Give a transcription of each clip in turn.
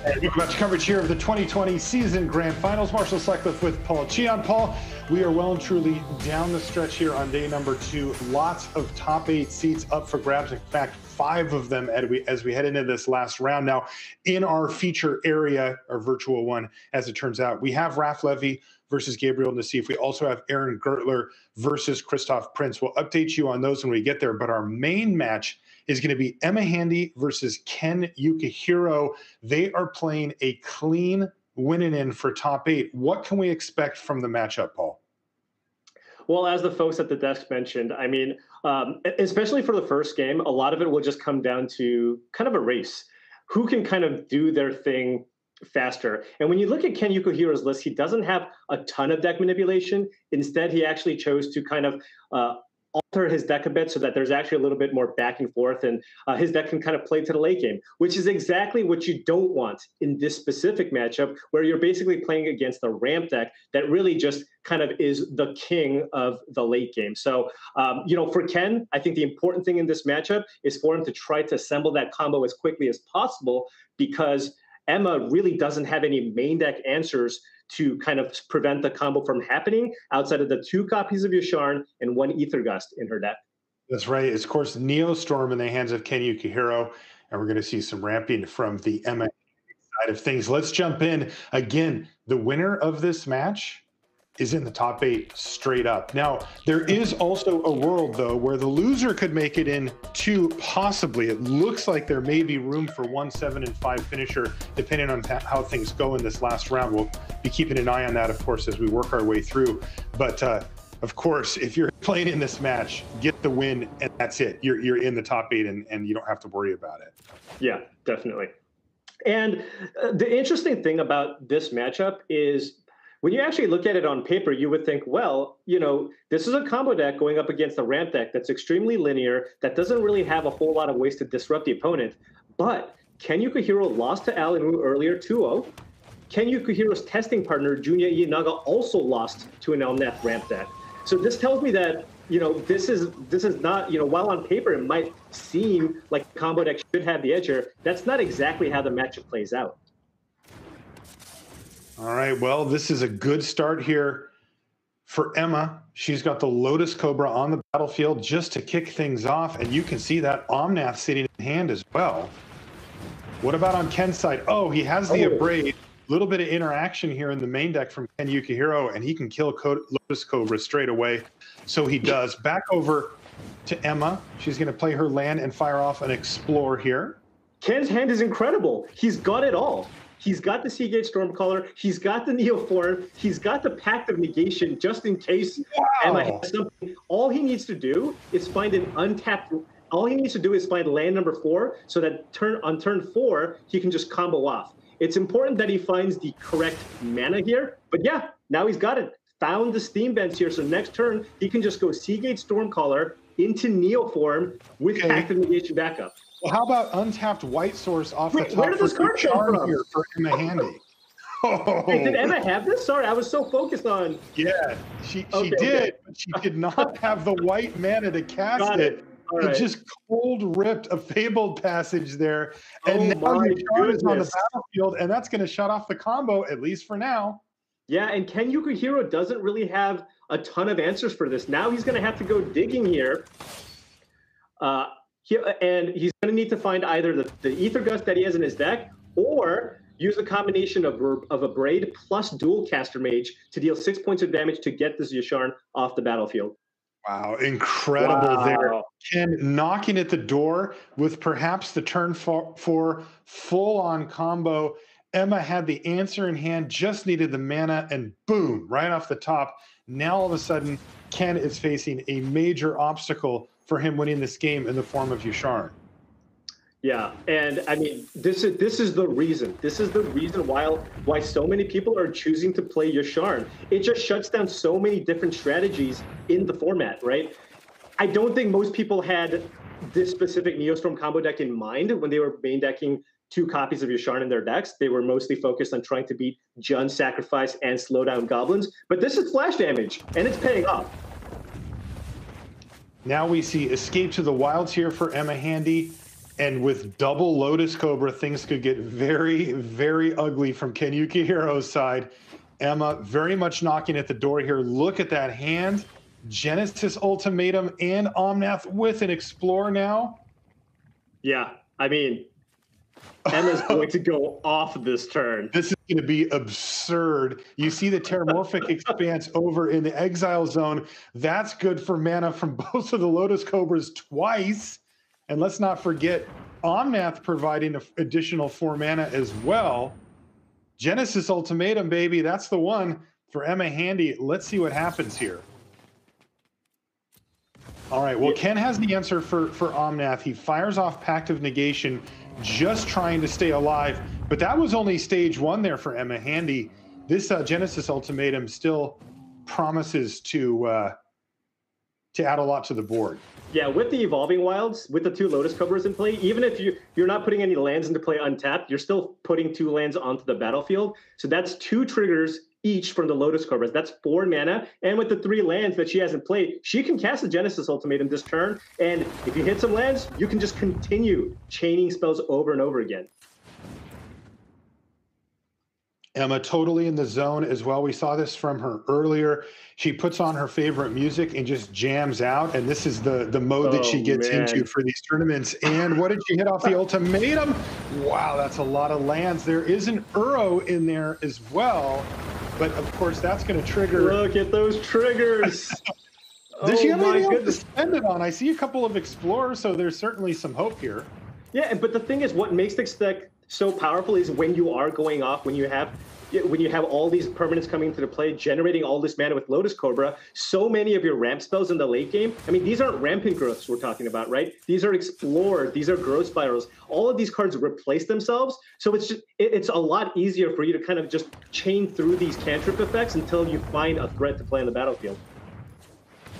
Welcome back to coverage here of the 2020 season grand finals. Marshall Sutcliffe with Paul Cheon. Paul, we are well and truly down the stretch here on day number 2. Lots of top 8 seats up for grabs. In fact, 5 of them as we head into this last round. Now, in our feature area, our virtual one, as it turns out, we have Raf Levy versus Gabriel Nassif. We also have Aaron Gertler versus Christoph Prince. We'll update you on those when we get there, but our main match is going to be Emma Handy versus Ken Yukuhiro. They are playing a clean win-in for top 8. What can we expect from the matchup, Paul? Well, as the folks at the desk mentioned, I mean, especially for the first game, a lot of it will just come down to kind of a race. Who can kind of do their thing faster? And when you look at Ken Yukuhiro's list, he doesn't have a ton of deck manipulation. Instead, he actually chose to kind of alter his deck a bit so that there's actually a little bit more back and forth, and his deck can kind of play to the late game, which is exactly what you don't want in this specific matchup, where you're basically playing against a ramp deck that really just kind of is the king of the late game. So, for Ken, I think the important thing in this matchup is for him to try to assemble that combo as quickly as possible, because Emma really doesn't have any main deck answers to kind of prevent the combo from happening outside of the 2 copies of Yasharn and 1 Ether Gust in her deck. That's right. It's, of course, Neostorm in the hands of Ken Yukuhiro, and we're going to see some ramping from the Emma side of things. Let's jump in. Again, the winner of this match is in the top 8 straight up. Now, there is also a world, though, where the loser could make it in 2, possibly. It looks like there may be room for 1 7 and 5 finisher, depending on how things go in this last round. We'll be keeping an eye on that, of course, as we work our way through. But, of course, if you're playing in this match, get the win, and that's it. You're in the top 8, and you don't have to worry about it. Yeah, definitely. And the interesting thing about this matchup is, when you actually look at it on paper, you would think, well, this is a combo deck going up against a ramp deck that's extremely linear, that doesn't really have a whole lot of ways to disrupt the opponent. But Ken Yukuhiro lost to Alan Wu earlier 2-0. Ken Yukuhiro's testing partner, Junya Iinaga, also lost to an Elneth ramp deck. So this tells me that, this is not, while on paper it might seem like the combo deck should have the edge here, that's not exactly how the matchup plays out. All right, well, this is a good start here for Emma. She's got the Lotus Cobra on the battlefield just to kick things off, and you can see that Omnath sitting in hand as well. What about on Ken's side? Oh, he has the Abrade. A little bit of interaction here in the main deck from Ken Yukuhiro, and he can kill Lotus Cobra straight away. So he does. Back over to Emma. She's going to play her land and fire off an Explore here. Ken's hand is incredible. He's got it all. He's got the Seagate Stormcaller. He's got the Neoform. He's got the Pact of Negation just in case Emma has something. All he needs to do is find an untapped. All he needs to do is find land number 4, so that on turn 4 he can just combo off. It's important that he finds the correct mana here. But yeah, now he's got it. Found the Steam Vents here. So next turn he can just go Seagate Stormcaller into Neoform with Pact of Negation backup. Well, how about untapped White Source off the top? Where did this card come from? Here for Emma Handy. Wait, did Emma have this? Sorry, I was so focused on. Yeah, she did, but she did not have the white mana to cast it. It just cold ripped a Fabled Passage there, and now your card is on the battlefield, and that's going to shut off the combo, at least for now. Yeah, and Ken Yukuhiro doesn't really have a ton of answers for this. Now he's going to have to go digging here. And he's going to need to find either the Ether Gust that he has in his deck, or use a combination of Abrade plus Dual Caster Mage to deal 6 points of damage to get this Yasharn off the battlefield. Wow, incredible there. Ken knocking at the door with perhaps the turn 4 full-on combo. Emma had the answer in hand, just needed the mana, and boom, right off the top. Now all of a sudden, Ken is facing a major obstacle for him winning this game in the form of Yasharn. Yeah, and I mean, this is the reason. This is the reason why so many people are choosing to play Yasharn. It just shuts down so many different strategies in the format, right? I don't think most people had this specific Neostorm combo deck in mind when they were main decking 2 copies of Yasharn in their decks. They were mostly focused on trying to beat Jund Sacrifice and slow down goblins. But this is flash damage, and it's paying off. Now we see Escape to the Wilds here for Emma Handy. And with double Lotus Cobra, things could get very, very ugly from Ken Yukuhiro's side. Emma very much knocking at the door here. Look at that hand. Genesis Ultimatum and Omnath with an Explore now. Yeah, I mean, Emma's going to go off this turn. This is going to be absurd. You see the Terramorphic Expanse over in the Exile Zone. That's good for mana from both of the Lotus Cobras twice. And let's not forget Omnath providing additional 4 mana as well. Genesis Ultimatum, baby. That's the one for Emma Handy. Let's see what happens here. All right, well, Ken has the answer for Omnath. He fires off Pact of Negation, just trying to stay alive. But that was only stage 1 there for Emma Handy. This Genesis Ultimatum still promises to add a lot to the board. Yeah, with the Evolving Wilds, with the 2 Lotus Cobras in play, even if you're not putting any lands into play untapped, you're still putting 2 lands onto the battlefield. So that's 2 triggers each from the Lotus Cobras. That's 4 mana. And with the 3 lands that she hasn't played, she can cast the Genesis Ultimatum this turn. And if you hit some lands, you can just continue chaining spells over and over again. Emma totally in the zone as well. We saw this from her earlier. She puts on her favorite music and just jams out. And this is the mode that she gets into for these tournaments. And what did she hit off the ultimatum? Wow, that's a lot of lands. There is an Uro in there as well. But of course, that's going to trigger. Look at those triggers. Does she have anything else to spend it on? I see a couple of Explorers, so there's certainly some hope here. Yeah, but the thing is, what makes this deck so powerful is when you are going off, when you have all these permanents coming into the play, generating all this mana with Lotus Cobra, so many of your ramp spells in the late game. I mean, these aren't rampant growths we're talking about, right? These are Explore, these are Growth Spirals. All of these cards replace themselves, so it's a lot easier for you to kind of just chain through these cantrip effects until you find a threat to play on the battlefield.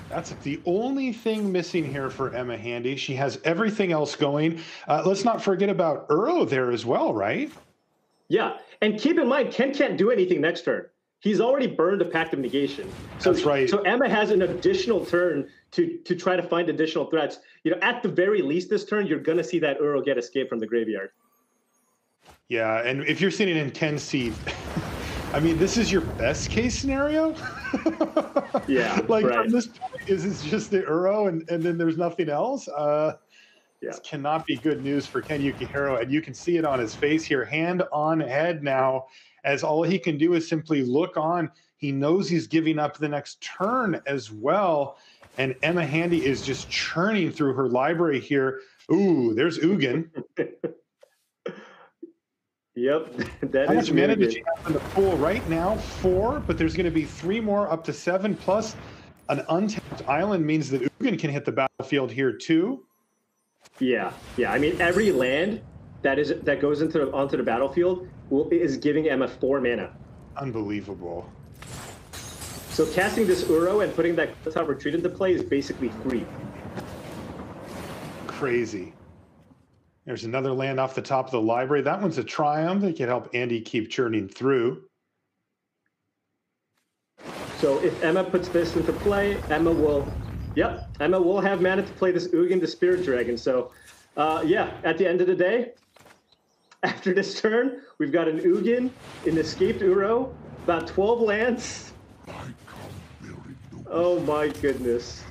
That's the only thing missing here for Emma Handy. She has everything else going. Let's not forget about Uro there as well, right? Yeah, and keep in mind, Ken can't do anything next turn. He's already burned a Pact of Negation. So, that's right. So Emma has an additional turn to try to find additional threats. You know, at the very least this turn, you're going to see that Uro get escaped from the graveyard. Yeah, and if you're sitting in Ken's seat, I mean, this is your best case scenario. Yeah, like right. From this point, is it's just the Uro and then there's nothing else. This cannot be good news for Ken Yukuhiro, and you can see it on his face here, hand on head now, as all he can do is simply look on. He knows he's giving up the next turn as well, and Emma Handy is just churning through her library here. Ooh, there's Ugin. Yep, How much mana did she have in the pool right now? 4, but there's going to be 3 more up to 7, plus an untapped island means that Ugin can hit the battlefield here too. Yeah. I mean, every land that goes onto the battlefield is giving Emma 4 mana. Unbelievable. So casting this Uro and putting that top retreat into play is basically free. Crazy. There's another land off the top of the library. That one's a Triumph that can help Andy keep churning through. So if Emma puts this into play, Emma will have mana to play this Ugin the Spirit Dragon. So at the end of the day, after this turn, we've got an Ugin, an escaped Uro, about 12 lands. Oh my goodness.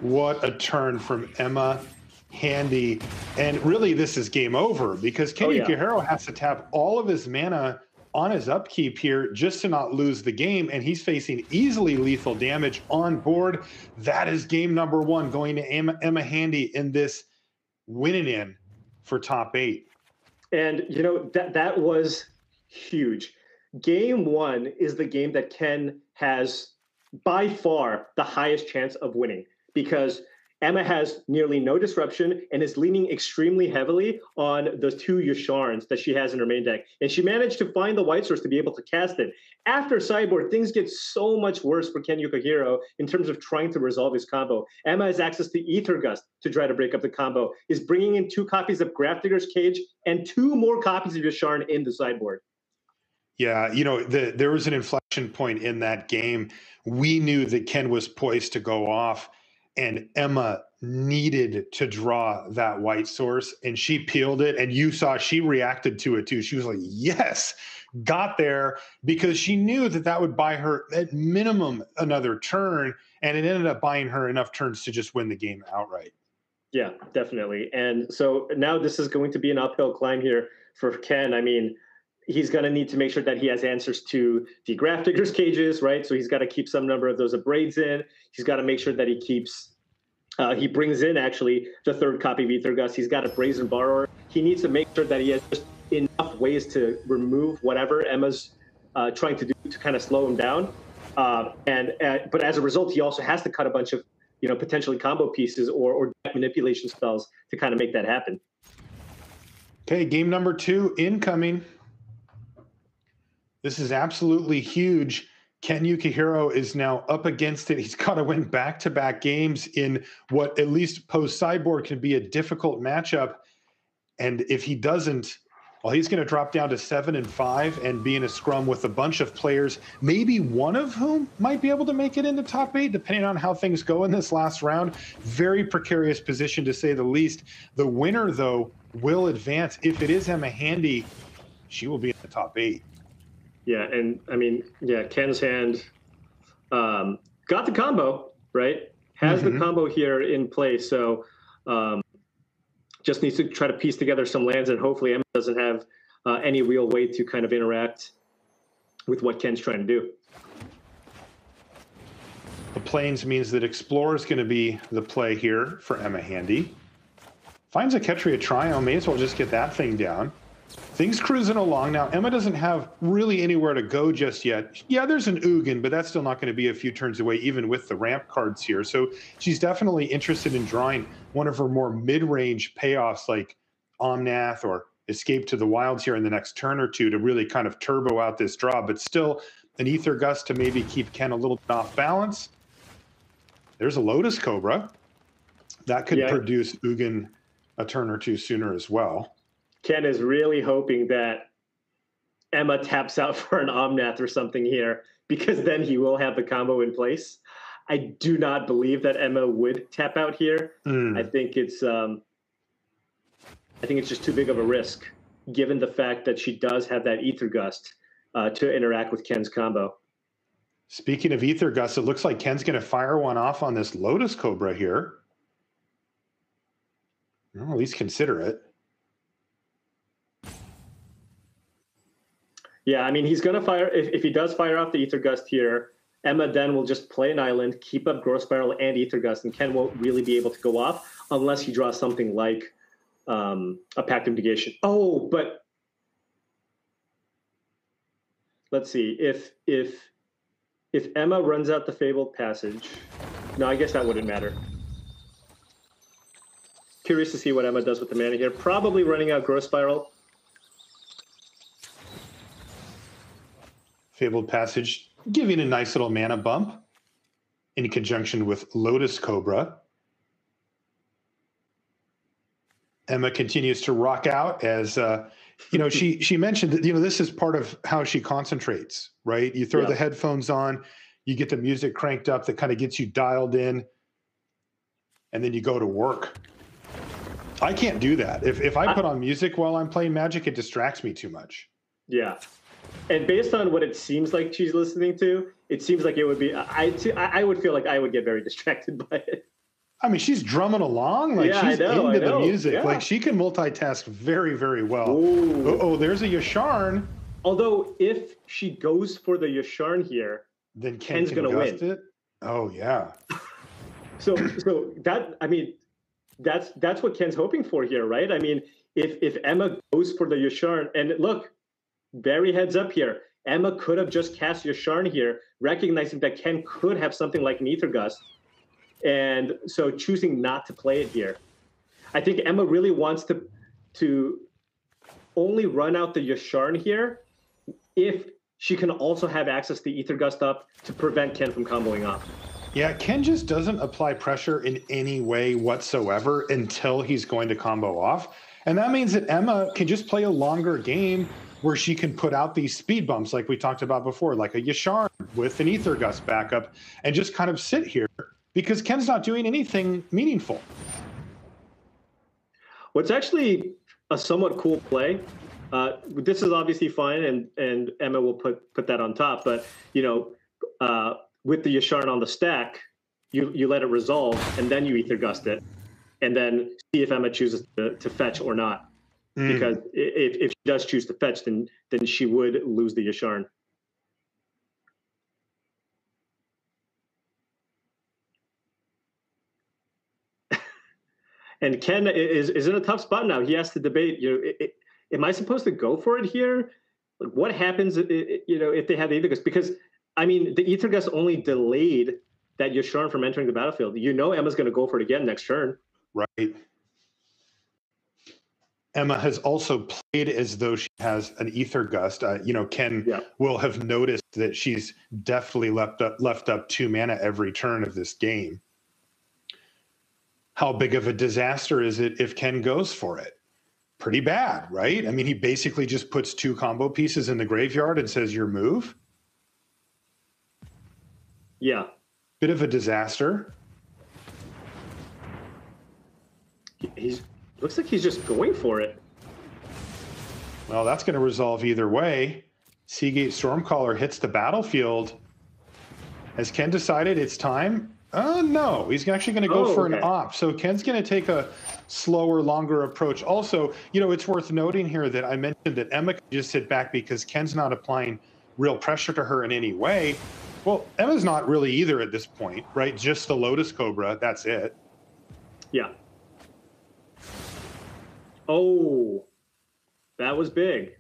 What a turn from Emma Handy. And really, this is game over because Ken Yukuhiro has to tap all of his mana on his upkeep here just to not lose the game, and he's facing easily lethal damage on board. That is game number 1 going to Emma Handy in this winning in for top 8. And you know, that was huge. Game 1 is the game that Ken has by far the highest chance of winning because Emma has nearly no disruption and is leaning extremely heavily on the 2 Yasharns that she has in her main deck. And she managed to find the White Source to be able to cast it. After sideboard, things get so much worse for Ken Yukuhiro in terms of trying to resolve his combo. Emma has access to Ether Gust to try to break up the combo, is bringing in 2 copies of Grafdigger's Cage and 2 more copies of Yasharn in the sideboard. Yeah, you know, there was an inflection point in that game. We knew that Ken was poised to go off. and Emma needed to draw that white source, and she peeled it, and you saw she reacted to it too. She was like, yes, got there, because she knew that that would buy her at minimum another turn, and it ended up buying her enough turns to just win the game outright. Yeah, definitely. And so now this is going to be an uphill climb here for Ken. I mean, he's going to need to make sure that he has answers to the Grafdigger's cages, right? So he's got to keep some number of those Abrades in. He's got to make sure that he keeps, he brings in actually the third copy of Aethergust. He's got a Brazen Borrower. He needs to make sure that he has just enough ways to remove whatever Emma's trying to do to kind of slow him down. But as a result, he also has to cut a bunch of, potentially combo pieces or manipulation spells to kind of make that happen. Okay, game number 2 incoming. This is absolutely huge. Ken Yukuhiro is now up against it. He's got to win back-to-back games in what, at least post-sideboard, can be a difficult matchup. And if he doesn't, well, he's going to drop down to 7-5 and be in a scrum with a bunch of players, maybe one of whom might be able to make it into top 8, depending on how things go in this last round. Very precarious position, to say the least. The winner, though, will advance. If it is Emma Handy, she will be in the top 8. Yeah, and I mean, Ken's hand got the combo, right? Has the combo here in place, so just needs to try to piece together some lands, and hopefully Emma doesn't have any real way to kind of interact with what Ken's trying to do. The Plains means that Explorer is going to be the play here for Emma Handy. Finds a Ketria Trio, may as well just get that thing down. Things cruising along. Now, Emma doesn't have really anywhere to go just yet. Yeah, there's an Ugin, but that's still not going to be a few turns away, even with the ramp cards here. So she's definitely interested in drawing one of her more mid-range payoffs like Omnath or Escape to the Wilds here in the next turn or two to really kind of turbo out this draw, but still an Aether Gust to maybe keep Ken a little bit off balance. There's a Lotus Cobra. That could produce Ugin a turn or two sooner as well. Ken is really hoping that Emma taps out for an Omnath or something here, because then he will have the combo in place. I do not believe that Emma would tap out here. I think it's just too big of a risk, given the fact that she does have that Aether Gust to interact with Ken's combo. Speaking of Aether Gust, it looks like Ken's going to fire one off on this Lotus Cobra here. Well, at least consider it. Yeah, I mean, he's going to fire, if he does fire off the Aether Gust here, Emma then will just play an island, keep up Growth Spiral and Aether Gust, and Ken won't really be able to go off unless he draws something like a Pact of Negation. Oh, but let's see. If Emma runs out the Fabled Passage, no, I guess that wouldn't matter. Curious to see what Emma does with the mana here. Probably running out Growth Spiral. Fabled Passage, giving a nice little mana bump in conjunction with Lotus Cobra. Emma continues to rock out as, she mentioned that, this is part of how she concentrates, right? You throw the headphones on, you get the music cranked up that kind of gets you dialed in, and then you go to work. I can't do that. If I put on music while I'm playing Magic, it distracts me too much. Yeah. And based on what it seems like she's listening to, it seems like it would be, I would feel like I would get very distracted by it. I mean, she's drumming along. Like, she's into the music. Yeah. Like, she can multitask very, very well. Oh, there's a Yasharn. Although, if she goes for the Yasharn here, then Ken's going to win. It. Oh, yeah. So that, I mean, that's what Ken's hoping for here, right? I mean, if Emma goes for the Yasharn, and look, very heads up here, Emma could have just cast Yasharn here, recognizing that Ken could have something like an Aether Gust, and so choosing not to play it here. I think Emma really wants to only run out the Yasharn here if she can also have access to Aether Gust up to prevent Ken from comboing off. Yeah, Ken just doesn't apply pressure in any way whatsoever until he's going to combo off. And that means that Emma can just play a longer game where she can put out these speed bumps like we talked about before, like a Yasharn with an Aether Gust backup, and just kind of sit here because Ken's not doing anything meaningful. What's actually a somewhat cool play. This is obviously fine, and Emma will put that on top. But with the Yasharn on the stack, you let it resolve, and then you Ether Gust it, and then see if Emma chooses to fetch or not. Because if she does choose to fetch, then she would lose the Yasharn. And Ken is in a tough spot now. He has to debate. Am I supposed to go for it here? Like, what happens? If they have the Ether Gust? Because I mean, the Ether Gust only delayed that Yasharn from entering the battlefield. Emma's going to go for it again next turn. Right. Emma has also played as though she has an Ether Gust. Ken will have noticed that she's definitely left up 2 mana every turn of this game. How big of a disaster is it if Ken goes for it? Pretty bad, right? I mean, he basically just puts 2 combo pieces in the graveyard and says, your move. Yeah. Bit of a disaster. Looks like he's just going for it. Well, that's going to resolve either way. Seagate Stormcaller hits the battlefield. Has Ken decided it's time? No, he's actually going to go for an op. So Ken's going to take a slower, longer approach. Also, it's worth noting here that I mentioned that Emma can just sit back because Ken's not applying real pressure to her in any way. Well, Emma's not really either at this point, right? Just the Lotus Cobra, that's it. Yeah. Oh, that was big.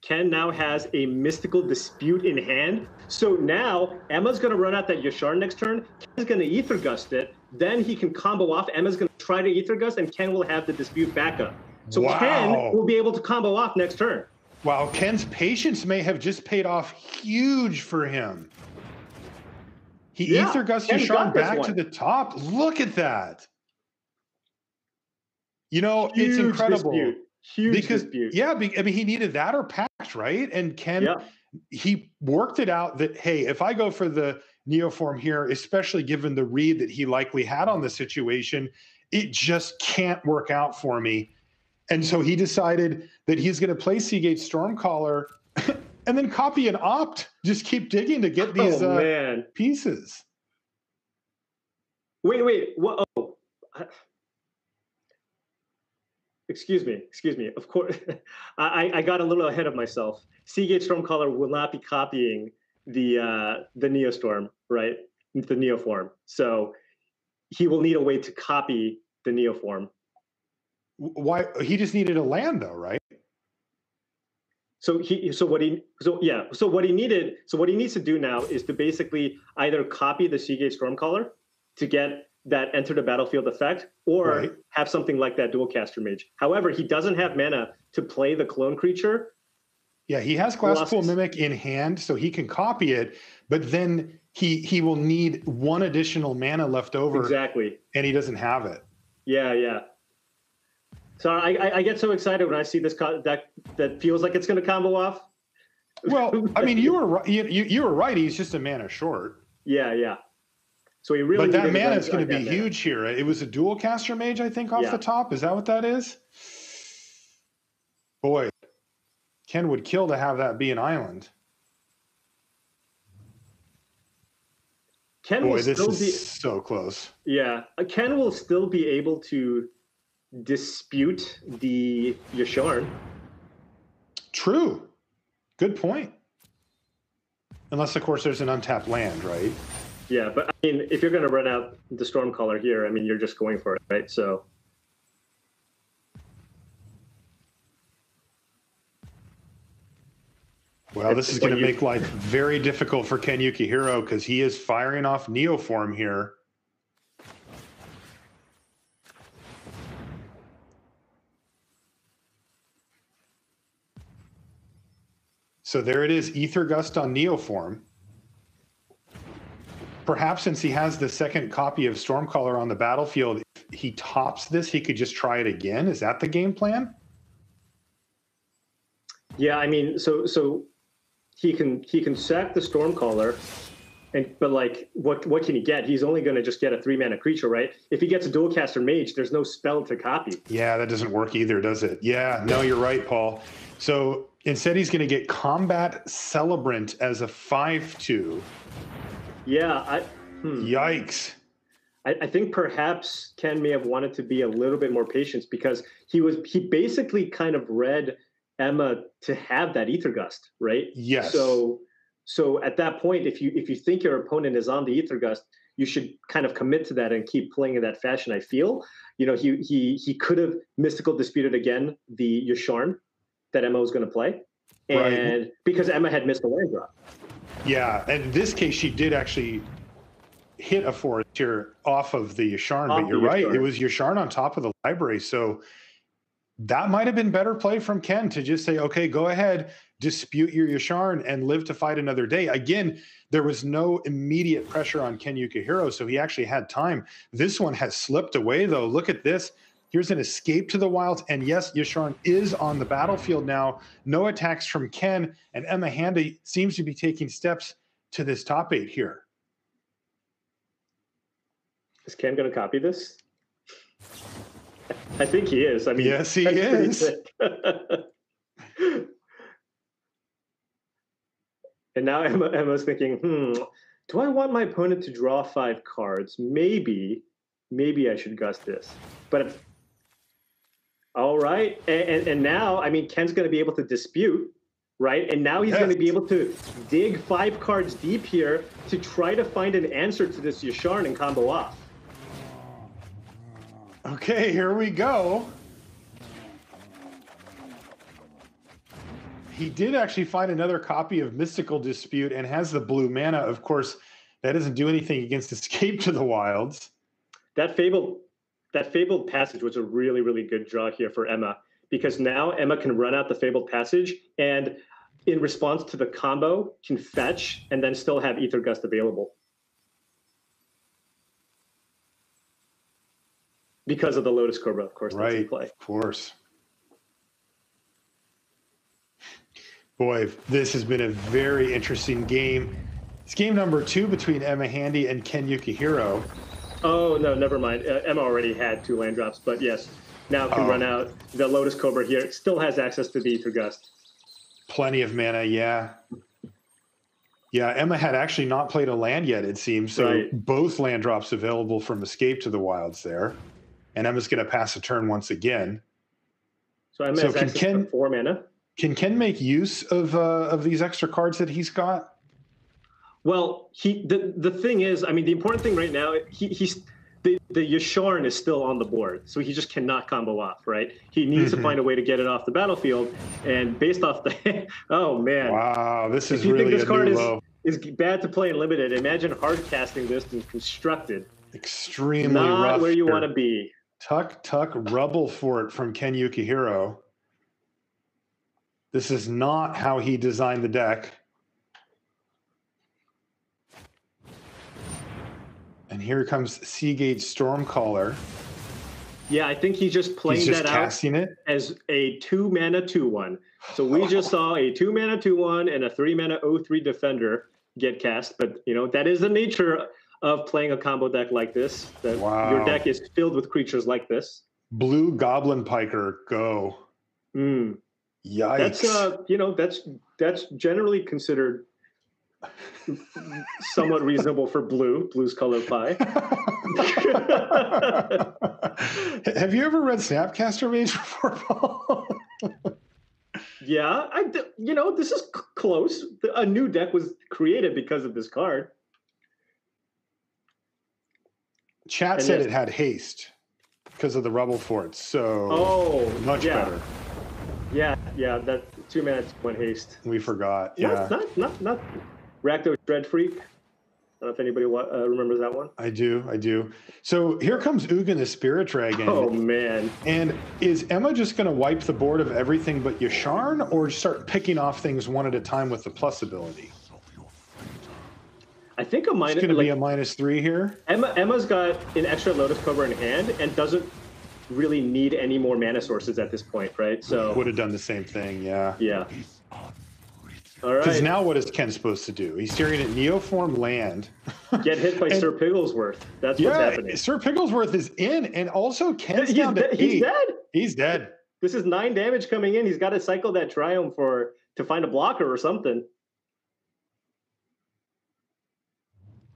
Ken now has a mystical dispute in hand. So now Emma's going to run out that Yasharn next turn. Ken's going to Ether Gust it. Then he can combo off. Emma's going to try to Ether Gust, and Ken will have the dispute backup. So Ken will be able to combo off next turn. Wow, Ken's patience may have just paid off huge for him. He Ether Gust Yasharn back to the top. Look at that. It's incredible. Dispute. Huge dispute. Yeah, I mean, he needed that or Pact, right? And Ken, he worked it out that, hey, if I go for the Neoform here, especially given the read that he likely had on the situation, it just can't work out for me. And so he decided that he's going to play Seagate Stormcaller and then copy and opt. Just keep digging to get these pieces. Wait. What? Oh. Excuse me. Of course, I got a little ahead of myself. Seagate Stormcaller will not be copying the Neostorm, right? The Neoform. So he will need a way to copy the Neoform. Why? He just needed a land, though, right? So what he needs to do now is to basically either copy the Seagate Stormcaller to get that enter the battlefield effect, or have something like that Dualcaster Mage. However, he doesn't have mana to play the clone creature. Yeah, he has Glasspool Mimic in hand, so he can copy it, but then he will need 1 additional mana left over. Exactly. And he doesn't have it. Yeah. So I get so excited when I see this that feels like it's going to combo off. Well, I mean, you were right. You were right. He's just a mana short. Yeah. So he really. But that mana is going to be huge here. It was a Dualcaster Mage, I think, off the top. Is that what that is? Boy, Ken would kill to have that be an island. This is so close. Yeah, Ken will still be able to dispute the Yasharn. True. Good point. Unless, of course, there's an untapped land, right? Yeah, but I mean, if you're going to run out the Stormcaller here, I mean, you're just going for it, right? So. Well, this is going to make life very difficult for Ken Yukuhiro because he is firing off Neoform here. So there it is, Ether Gust on Neoform. Perhaps since he has the second copy of Stormcaller on the battlefield, if he tops this, he could just try it again. Is that the game plan? Yeah, I mean, so he can sack the Stormcaller, But like, what can he get? He's only going to just get a 3-mana creature, right? If he gets a dual caster mage, there's no spell to copy. Yeah, that doesn't work either, does it? Yeah, no, you're right, Paul. So instead, he's going to get Combat Celebrant as a 5/2. Yeah, Yikes. I think perhaps Ken may have wanted to be a little bit more patient because he basically kind of read Emma to have that Ether Gust, right? Yes. So at that point, if you think your opponent is on the Ether Gust, you should kind of commit to that and keep playing in that fashion. I feel, he could have Mystical Disputed again the Yasharn that Emma was going to play, and because Emma had missed a land drop. Yeah, and in this case, she did actually hit a forest here off of the Yasharn, but you're right. It was Yasharn on top of the library. So that might have been better play from Ken to just say, okay, go ahead, dispute your Yasharn and live to fight another day. Again, there was no immediate pressure on Ken Yukuhiro, so he actually had time. This one has slipped away, though. Look at this. Here's an Escape to the Wilds. And yes, Yasharn is on the battlefield now. No attacks from Ken, and Emma Handy seems to be taking steps to this top 8 here. Is Ken going to copy this? I think he is. I mean, yes, he is. And now Emma's thinking, do I want my opponent to draw 5 cards? Maybe I should gust this. But all right, and now, I mean, Ken's going to be able to dispute, right? And now he's going to be able to dig 5 cards deep here to try to find an answer to this Yasharn and combo off. Okay, here we go. He did actually find another copy of Mystical Dispute and has the blue mana. Of course, that doesn't do anything against Escape to the Wilds. That Fabled Passage was a really, really good draw here for Emma, because now Emma can run out the Fabled Passage and in response to the combo can fetch and then still have Ether Gust available. Because of the Lotus Cobra, of course, that's in play. Of course. Boy, this has been a very interesting game. It's game number 2 between Emma Handy and Ken Yukuhiro. Oh, no, never mind. Emma already had 2 land drops, but yes, now can run out the Lotus Cobra here. It still has access to the Ether Gust. Plenty of mana, yeah. Yeah, Emma had actually not played a land yet, it seems. So both land drops available from Escape to the Wilds there. And Emma's going to pass a turn once again. So Emma has access to 4 mana. Can Ken make use of these extra cards that he's got? Well, the thing is, I mean, the important thing right now, the Yasharn is still on the board, so he just cannot combo off, right? He needs to find a way to get it off the battlefield, and based off the, oh man, wow, this is really. If you think this card is bad to play in limited, imagine hard casting this in constructed. Extremely not rough. Where you want to be. Tuck Rubble Fort from Ken Yukuhiro. This is not how he designed the deck. And here comes Seagate Stormcaller. Yeah, I think he's just playing that out as a 2-mana 2/1. So we just saw a 2-mana 2/1 and a 3-mana 0/3 defender get cast. But, that is the nature of playing a combo deck like this. Your deck is filled with creatures like this. Blue Goblin Piker, go. Yikes. That's generally considered somewhat reasonable for blue's color pie. Have you ever read Snapcaster Mage before, Paul? Yeah, this is close. A new deck was created because of this card. Chat said it had haste because of the Rubble Forts, so much better. Yeah, that 2-mana 1 haste. We forgot. Yeah, not Rakdos Dread Freak. I don't know if anybody remembers that one. I do. So here comes Ugin the Spirit Dragon. Oh, man. And is Emma just going to wipe the board of everything but Yasharn, or start picking off things one at a time with the plus ability? I think it's going to be a -3 here. Emma's got an extra Lotus Cobra in hand and doesn't really need any more mana sources at this point, right? So would have done the same thing, yeah. Yeah. All Because right. now what is Ken supposed to do? He's staring at Neoform land. Get hit by Sir Pigglesworth. That's what's happening. Sir Pigglesworth is in, and also Ken's down to 8. He's dead. He's dead. This is 9 damage coming in. He's got to cycle that Triumph to find a blocker or something.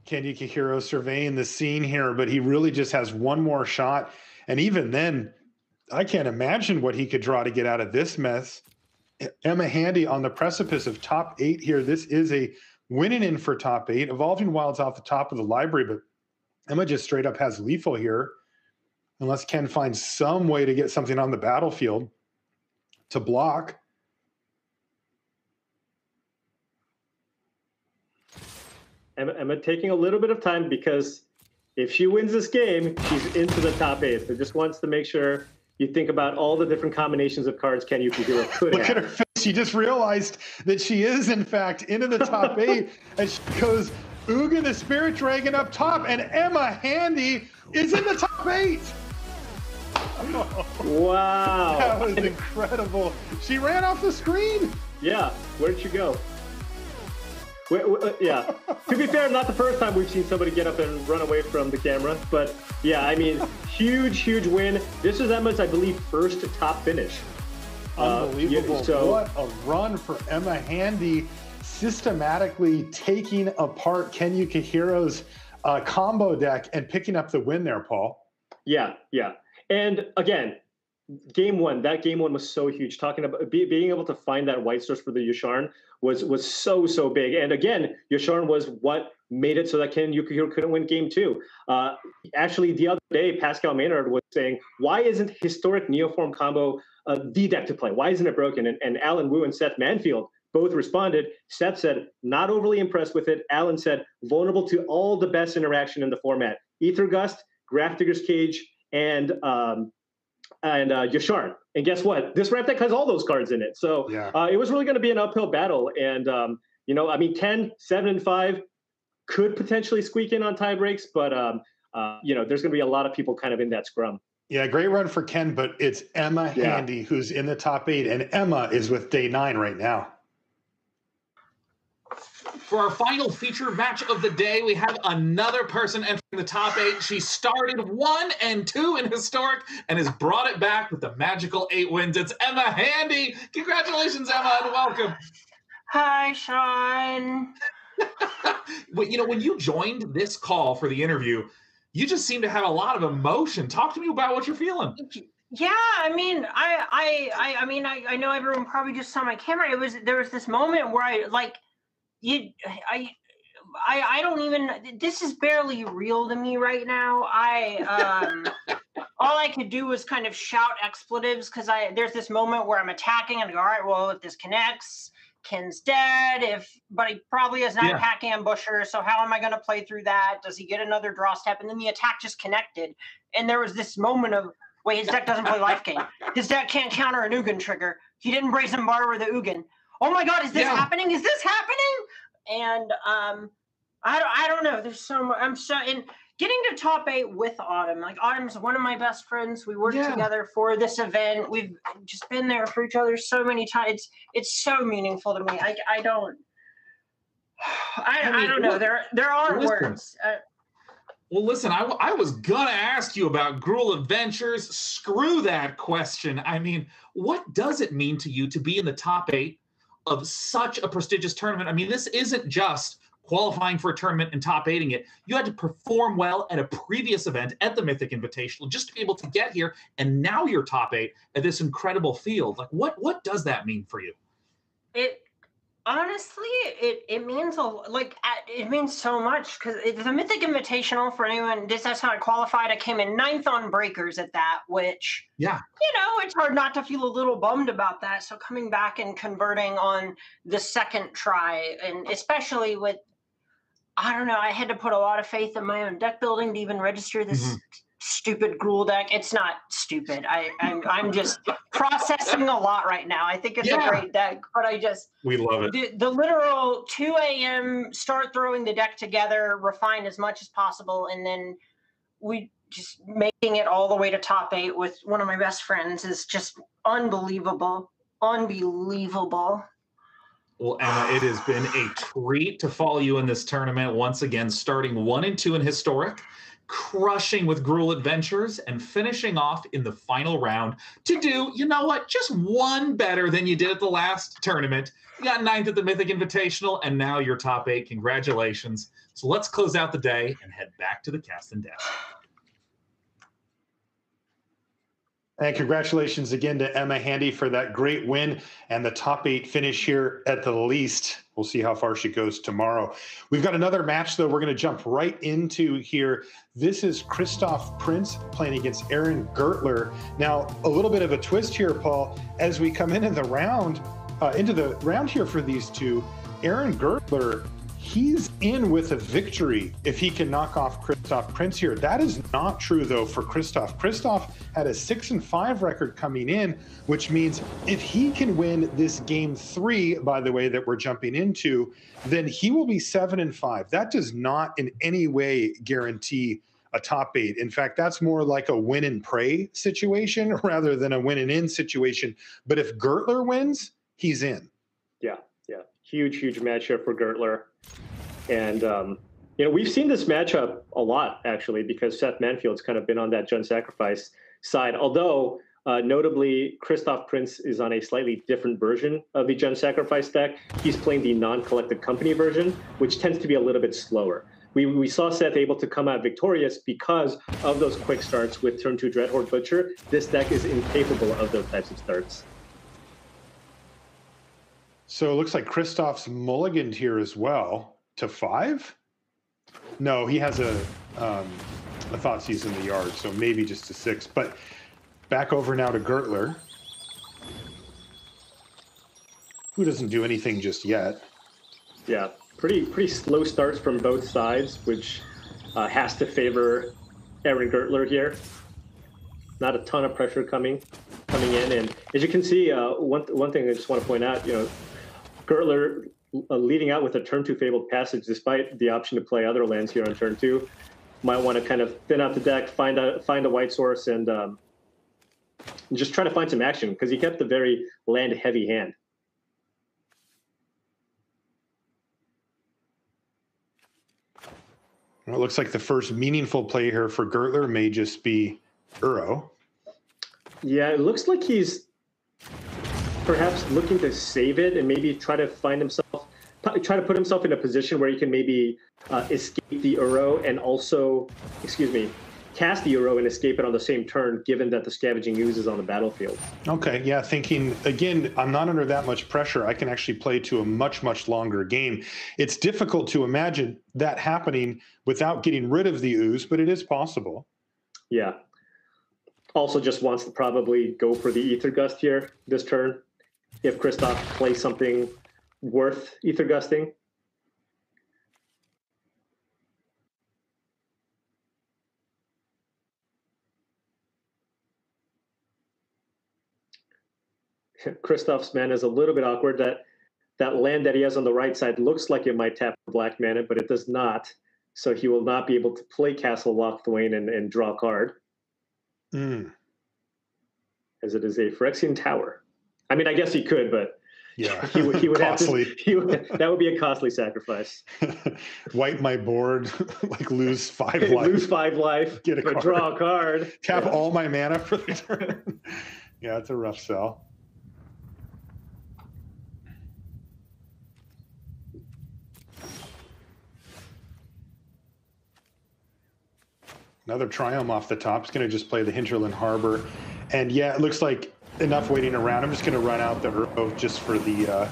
Ken Yukuhiro surveying the scene here, but he really just has one more shot. And even then, I can't imagine what he could draw to get out of this mess. Emma Handy on the precipice of top 8 here. This is a winning in for top 8. Evolving Wild's off the top of the library, but Emma just straight up has lethal here. Unless Ken finds some way to get something on the battlefield to block. Emma taking a little bit of time because if she wins this game, she's into the top 8. So just wants to make sure you think about all the different combinations of cards Ken Yukuhiro could have. Look at her face. She just realized that she is, in fact, into the top 8. And she goes, Ugin the Spirit Dragon up top, and Emma Handy is in the top 8. Wow. That was incredible. She ran off the screen. Yeah. Where'd she go? Yeah. To be fair, not the first time we've seen somebody get up and run away from the camera. But yeah, I mean, huge win. This is Emma's, I believe, first top finish. Unbelievable. So, what a run for Emma Handy, systematically taking apart Ken Yukuhiro's combo deck and picking up the win there, Paul. Yeah. And again, game one was so huge. Talking about being able to find that white source for the Yusharn was so big. And again, Yusharn was what made it so that Ken Yukuhiro couldn't win game 2. Actually, the other day, Pascal Maynard was saying, why isn't historic Neoform combo the deck to play? Why isn't it broken? And Alan Wu and Seth Manfield both responded. Seth said, not overly impressed with it. Alan said, vulnerable to all the best interaction in the format. Aether Gust, Grafdigger's Cage, and Yusharn. And guess what? This ramp deck has all those cards in it. So it was really going to be an uphill battle. And, I mean, Ken, 7-5 could potentially squeak in on tie breaks, but, there's going to be a lot of people kind of in that scrum. Yeah, great run for Ken, but it's Emma Handy who's in the top 8, and Emma is with day 9 right now. For our final feature match of the day, we have another person entering the top 8. She started 1 and 2 in Historic and has brought it back with the magical 8 wins. It's Emma Handy. Congratulations, Emma, and welcome. Hi, Sean. But, when you joined this call for the interview, you just seem to have a lot of emotion. Talk to me about what you're feeling. Yeah, I mean, I know everyone probably just saw my camera. There was this moment where I don't even, this is barely real to me right now. All I could do was kind of shout expletives because there's this moment where I'm attacking and I go, all right, well, if this connects, Ken's dead, but he probably has not pack ambusher, so how am I going to play through that? Does he get another draw step? And then the attack just connected. And there was this moment of, wait, his deck doesn't play life gain. His deck can't counter an Ugin trigger. He didn't Brazen Barter the Ugin. Oh my God, is this happening? Is this happening? And I don't know. There's so much. And getting to top 8 with Autumn. Like, Autumn's one of my best friends. We worked together for this event. We've just been there for each other so many times. It's so meaningful to me. I don't know. There are words. Well, listen, I was going to ask you about Gruul Adventures. Screw that question. I mean, what does it mean to you to be in the top 8 of such a prestigious tournament? I mean, this isn't just qualifying for a tournament and top 8ing it. You had to perform well at a previous event at the Mythic Invitational just to be able to get here, and now you're top 8 at this incredible field. Like, what does that mean for you? It honestly, it means it means so much because the Mythic Invitational, for anyone, that's how I qualified. I came in 9th on breakers at that, which it's hard not to feel a little bummed about that. So coming back and converting on the second try, and especially with, I don't know, I had to put a lot of faith in my own deck building to even register this stupid Gruul deck. It's not stupid. I'm just processing a lot right now. I think it's a great deck, but we love it. The literal 2 a.m. start throwing the deck together, refine as much as possible, and then we just making it all the way to top 8 with one of my best friends is just unbelievable. Well, Emma, it has been a treat to follow you in this tournament. Once again, starting 1-2 in Historic, crushing with Gruel Adventures, and finishing off in the final round to do, you know what, just one better than you did at the last tournament. You got 9th at the Mythic Invitational, and now you're top 8. Congratulations. So let's close out the day and head back to the cast and desk. And congratulations again to Emma Handy for that great win and the top 8 finish here at the least. We'll see how far she goes tomorrow. We've got another match, though, we're going to jump right into here. This is Christoph Prince playing against Aaron Gertler. Now, a little bit of a twist here, Paul. As we come into the round here for these two, Aaron Gertler, he's in with a victory if he can knock off Christoph Prince here. That is not true, though, for Christoph. Christoph had a 6-5 record coming in, which means if he can win this game 3, by the way, that we're jumping into, then he will be 7-5. That does not in any way guarantee a top 8. In fact, that's more like a win and pray situation rather than a win and in situation. But if Gertler wins, he's in. Yeah. Huge match here for Gertler. And, we've seen this matchup a lot, actually, because Seth Manfield's kind of been on that Jund Sacrifice side. Although, notably, Christoph Prince is on a slightly different version of the Jund Sacrifice deck. He's playing the non-collected company version, which tends to be a little bit slower. We saw Seth able to come out victorious because of those quick starts with turn 2 Dreadhorde Butcher. This deck is incapable of those types of starts. So it looks like Christoph's mulliganed here as well to 5. No, he has a Thoughtseize in the yard, so maybe just to 6. But back over now to Gertler, who doesn't do anything just yet. Yeah, pretty slow starts from both sides, which has to favor Aaron Gertler here. Not a ton of pressure coming in, and as you can see, one thing I just want to point out, Gertler leading out with a turn 2 Fabled Passage, despite the option to play other lands here on turn 2, might want to kind of thin out the deck, find a white source, and just try to find some action, because he kept a very land-heavy hand. Well, it looks like the first meaningful play here for Gertler may just be Uro. Yeah, it looks like he's perhaps looking to save it and maybe try to put himself in a position where he can maybe escape the Uro and also, cast the Uro and escape it on the same turn, given that the Scavenging Ooze is on the battlefield. Okay, yeah, thinking, again, I'm not under that much pressure. I can actually play to a much longer game. It's difficult to imagine that happening without getting rid of the Ooze, but it is possible. Yeah. Also just wants to probably go for the Ether Gust here this turn, if Christoph plays something worth Ether Gusting. Christoph's mana is a little bit awkward. That land that he has on the right side looks like it might tap black mana, but it does not. So he will not be able to play Castle Locthwain and draw a card. As it is a Phyrexian Tower. I mean, I guess he could, but yeah, he would have to. That would be a costly sacrifice. Wipe my board, like lose 5 life. Lose 5 life. Get a card. Draw a card. Tap all my mana for the turn. Yeah, it's a rough sell. Another Triumph off the top. It's going to just play the Hinterland Harbor. And yeah, it looks like enough waiting around. I'm just going to run out the Uro just for the,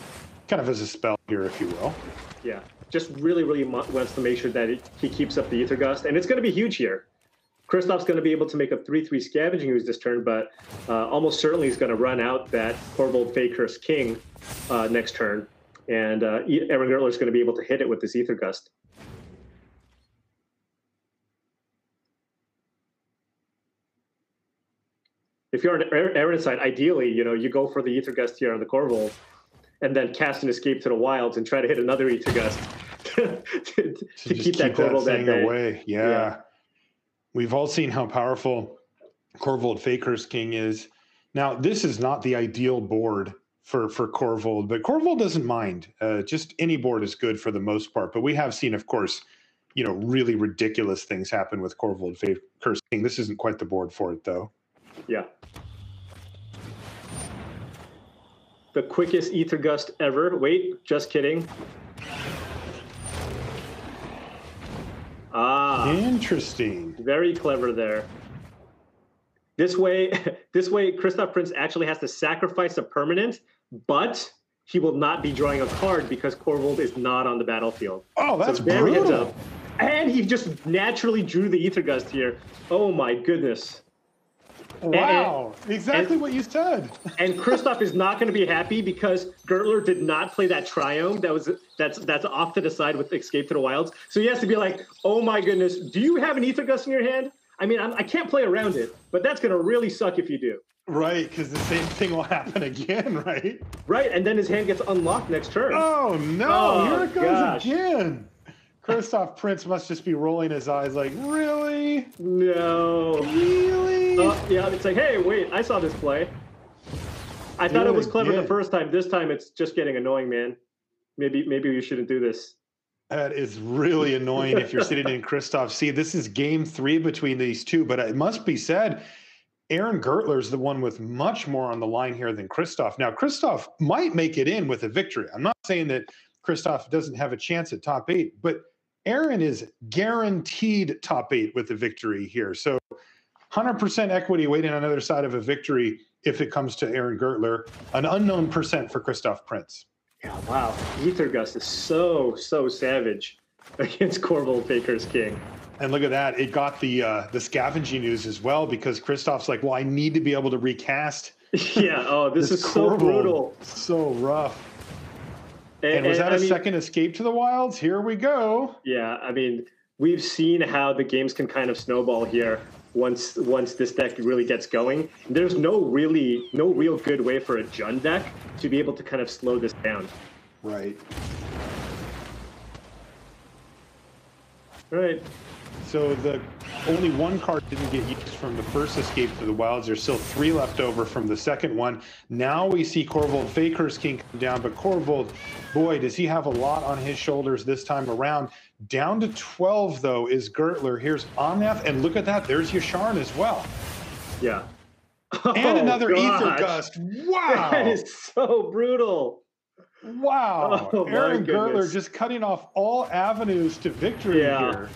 kind of as a spell here, if you will. Yeah, just really wants to make sure that he keeps up the Ether Gust. And it's going to be huge here. Christoph's going to be able to make a 3/3 Scavenging Ooze this turn, but almost certainly he's going to run out that Corvold Fakehurst King next turn. And Aaron Gertler is going to be able to hit it with this Ether Gust. If you're on Aaron's side, ideally, you go for the Ether Gust here on the Corvold, and then cast an Escape to the Wilds and try to hit another Ether Gust to keep that Corvold thing away. Yeah. We've all seen how powerful Corvold Fakehurst King is. Now, this is not the ideal board for Corvold, but Corvold doesn't mind. Just any board is good for the most part. But we have seen, of course, really ridiculous things happen with Corvold Curse King. This isn't quite the board for it, though. Yeah. The quickest Ether Gust ever. Wait, just kidding. Ah. Interesting. Very clever there. This way, Christoph Prince actually has to sacrifice a permanent, but he will not be drawing a card because Corvold is not on the battlefield. Oh, that's brutal. And he just naturally drew the Ether Gust here. Oh my goodness. Wow, exactly what you said. And Christoph is not going to be happy because Gertler did not play that Triome. That's off to the side with Escape to the Wilds. So he has to be like, oh my goodness, do you have an Ether Gust in your hand? I mean, I can't play around it, but that's going to really suck if you do. Right, because the same thing will happen again, right? Right, and then his hand gets unlocked next turn. Oh no, Oh, here it goes gosh. again. Christoph Prince must just be rolling his eyes like, really? No. Really? Yeah, it's like, hey, wait, I saw this play. I thought it was clever the first time. This time it's just getting annoying, man. Maybe we shouldn't do this. That is really annoying if you're sitting in Christoph. See, this is game 3 between these two, but it must be said, Aaron Gertler's the one with much more on the line here than Christoph. Now, Christoph might make it in with a victory. I'm not saying that Christoph doesn't have a chance at top 8, but Aaron is guaranteed top 8 with a victory here. So 100% equity waiting on the other side of a victory if it comes to Aaron Gertler, an unknown percent for Christoph Prince. Yeah, wow. Ether Gust is so savage against Corvold Faker's King. And look at that. It got the scavenging news as well because Christoph's like, well, I need to be able to recast. Yeah, oh, this is so brutal. So rough. And was that a second Escape to the Wilds? Here we go. Yeah, I mean, we've seen how the games can kind of snowball here once this deck really gets going. There's no real good way for a Jund deck to be able to kind of slow this down. Right. All right. So the only one card didn't get used from the first Escape to the Wilds. There's still 3 left over from the second one. Now we see Corvold Faker's King come down, but Corvold, boy, does he have a lot on his shoulders this time around. Down to 12, though, is Gertler. Here's Omnath, and look at that. There's Yasharn as well. Yeah. And another gosh. Ether Gust. Wow. That is so brutal. Wow. Oh, Aaron Gertler just cutting off all avenues to victory here.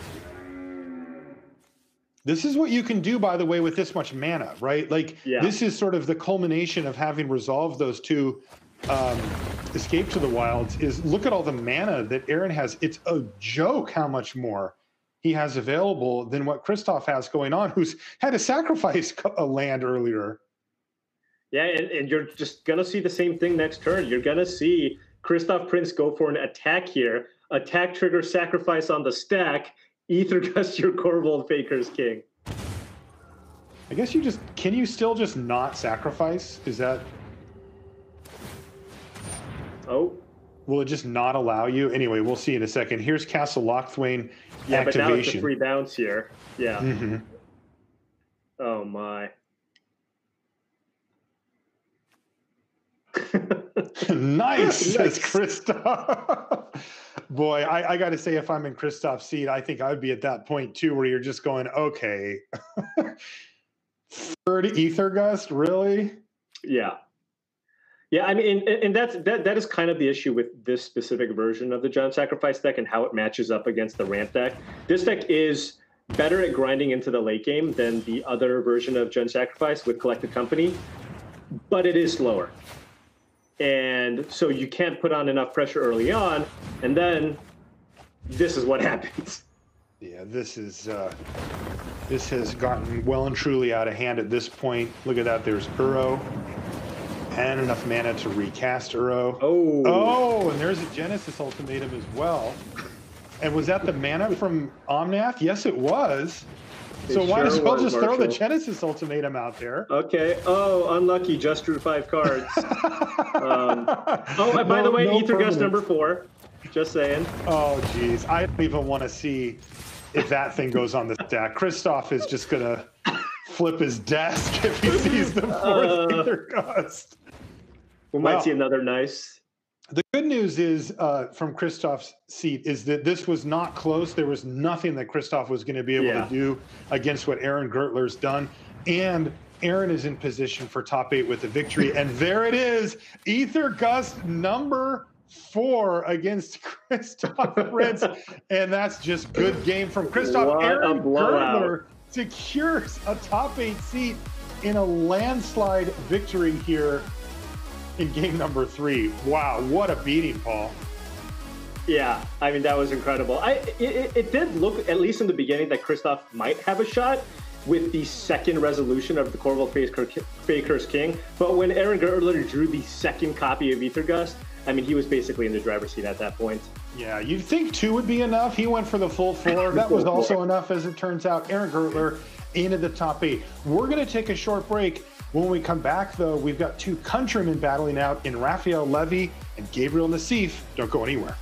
This is what you can do, by the way, with this much mana, right? Like, this is sort of the culmination of having resolved those two Escape to the Wilds, is look at all the mana that Aaron has. It's a joke how much more he has available than what Christoph has going on, who's had to sacrifice a land earlier. Yeah, and you're just going to see the same thing next turn. You're going to see Christoph Prince go for an attack here. Attack trigger, sacrifice on the stack. Ether Gust your Corvold Faker's King. I guess can you still just not sacrifice? Is that... Oh. Will it just not allow you? Anyway, we'll see in a second. Here's Castle Lochthwain activation. Yeah, but now it's a free bounce here. Yeah. Mm-hmm. Oh, my. Nice, says Christoph. Boy, I got to say, if I'm in Christoph's seat, I think I would be at that point too, where you're just going, okay, third Ether Gust, really? Yeah. Yeah, I mean, and that is kind of the issue with this specific version of the Jund Sacrifice deck and how it matches up against the ramp deck. This deck is better at grinding into the late game than the other version of Jund Sacrifice with Collected Company, but it is slower. And so you can't put on enough pressure early on, and then this is what happens. Yeah, this has gotten well and truly out of hand at this point. Look at that. There's Uro and enough mana to recast Uro. Oh, and there's a Genesis Ultimatum as well. And was that the mana from Omnath? Yes, it was. So why as well just throw the Genesis Ultimatum out there? Okay. Oh, unlucky. Just drew 5 cards. And by the way, Ether Gust number 4. Just saying. Oh, geez. I don't even want to see if that thing goes on the stack. Christoph is just going to flip his desk if he sees the 4th Ether Gust. We might see another nice. The good news is from Christoph's seat is that this was not close. There was nothing that Christoph was going to be able to do against what Aaron Gertler's done. And Aaron is in position for top 8 with the victory. And there it is, Ether Gust number 4 against Christoph Fritz. And that's just good game from Christoph. Aaron Gertler secures a top 8 seat in a landslide victory here in game number 3. Wow, what a beating, Paul. Yeah, I mean, that was incredible. It did look, at least in the beginning, that Christoph might have a shot with the second resolution of the Corval Faker's King. But when Aaron Gertler drew the second copy of Ether Gust, I mean, he was basically in the driver's seat at that point. Yeah, you'd think 2 would be enough. He went for the full 4. That was also enough, as it turns out. Aaron Gertler into the top 8. We're going to take a short break. When we come back, though, we've got 2 countrymen battling out in Raphael Levy and Gabriel Nassif. Don't go anywhere.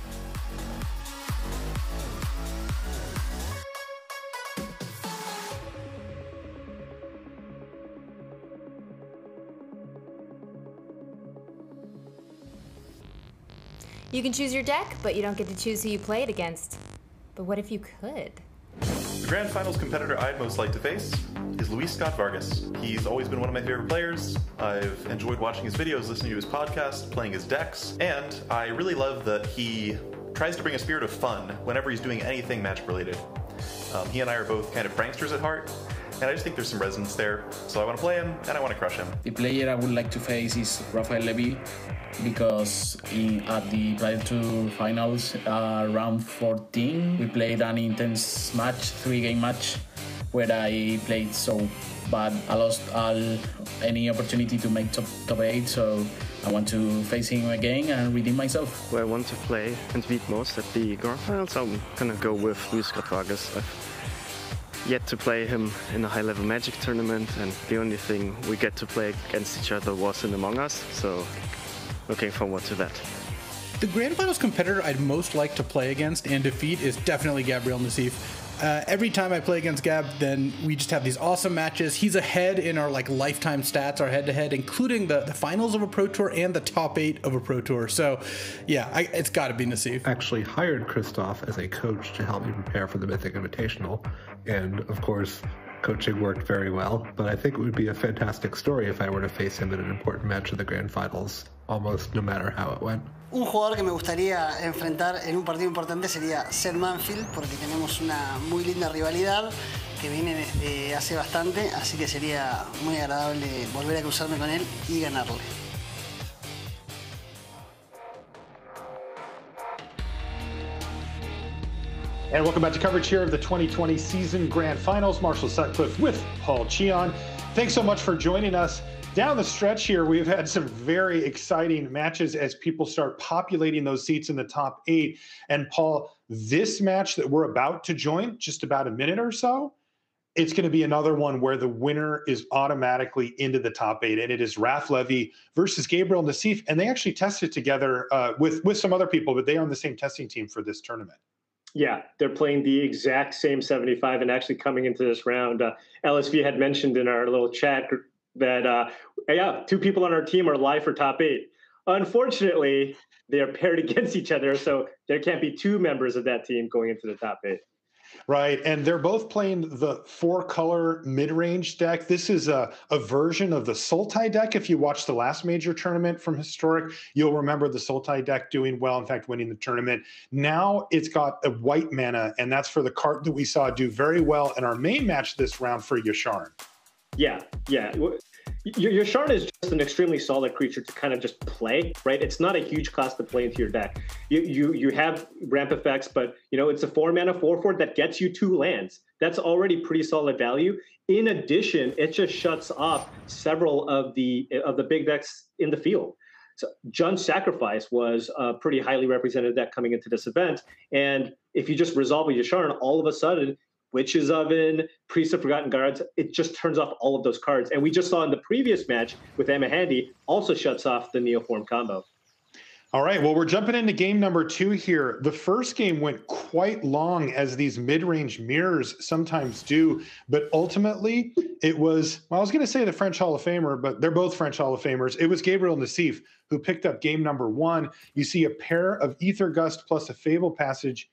You can choose your deck, but you don't get to choose who you play it against. But what if you could? The Grand Finals competitor I'd most like to face is Luis Scott Vargas. He's always been one of my favorite players. I've enjoyed watching his videos, listening to his podcast, playing his decks, and I really love that he tries to bring a spirit of fun whenever he's doing anything Magic related. He and I are both kind of pranksters at heart, and I just think there's some resonance there. So I want to play him, and I want to crush him. The player I would like to face is Raphael Levy, because at the Prior to Finals, round 14, we played an intense match, 3-game match, where I played so bad. I lost any opportunity to make top 8, so I want to face him again and redeem myself. Where I want to play and beat most at the Grand Finals, I'm gonna go with Luis Scott Vargas. I've yet to play him in a high-level Magic tournament, and the only thing we get to play against each other was in Among Us, so looking forward to that. The Grand Finals competitor I'd most like to play against and defeat is definitely Gabriel Nassif. Every time I play against Gab, then we just have these awesome matches. He's ahead in our lifetime stats, our head-to-head, including the finals of a Pro Tour and the top 8 of a Pro Tour. So, yeah, it's got to be Nassif. Actually hired Christoph as a coach to help me prepare for the Mythic Invitational, and of course, coaching worked very well. But I think it would be a fantastic story if I were to face him in an important match of the Grand Finals, almost no matter how it went. Un jugador que me gustaría enfrentar en un partido importante sería Seth Manfield, porque tenemos una muy linda rivalidad que viene desde hace bastante, así que sería muy agradable volver a cruzarme con él y ganarle. And welcome back to coverage here of the 2020 season Grand Finals. Marshall Sutcliffe with Paul Cheon. Thanks so much for joining us. Down the stretch here, we've had some very exciting matches as people start populating those seats in the top 8. And Paul, this match that we're about to join, just about a minute or so, it's going to be another one where the winner is automatically into the top 8. And it is Raph Levy versus Gabriel Nassif. And they actually tested together with some other people, but they are on the same testing team for this tournament. Yeah, they're playing the exact same 75 and actually coming into this round. LSV had mentioned in our little chat that, 2 people on our team are live for top 8. Unfortunately, they are paired against each other, so there can't be 2 members of that team going into the top 8. Right, and they're both playing the 4-color mid-range deck. This is a version of the Sultai deck. If you watch the last major tournament from Historic, you'll remember the Sultai deck doing well, in fact, winning the tournament. Now it's got a white mana, and that's for the card that we saw do very well in our main match this round for Yasharn. Yeah. Yasharn is just an extremely solid creature to kind of just play, right? It's not a huge cost to play into your deck. You have ramp effects, but it's a 4-mana 4/4 that gets you 2 lands. That's already pretty solid value. In addition, it just shuts off several of the big decks in the field. So Jund Sacrifice was a pretty highly represented deck coming into this event, and if you just resolve a Yasharn, all of a sudden, Witch's Oven, Priest of Forgotten Guards, it just turns off all of those cards. And we just saw in the previous match with Emma Handy, also shuts off the Neoform combo. All right, well, we're jumping into game number 2 here. The first game went quite long, as these mid-range mirrors sometimes do, but ultimately it was, well, I was going to say the French Hall of Famer, but they're both French Hall of Famers. It was Gabriel Nassif who picked up game number 1. You see a pair of Ether Gust plus a Fable Passage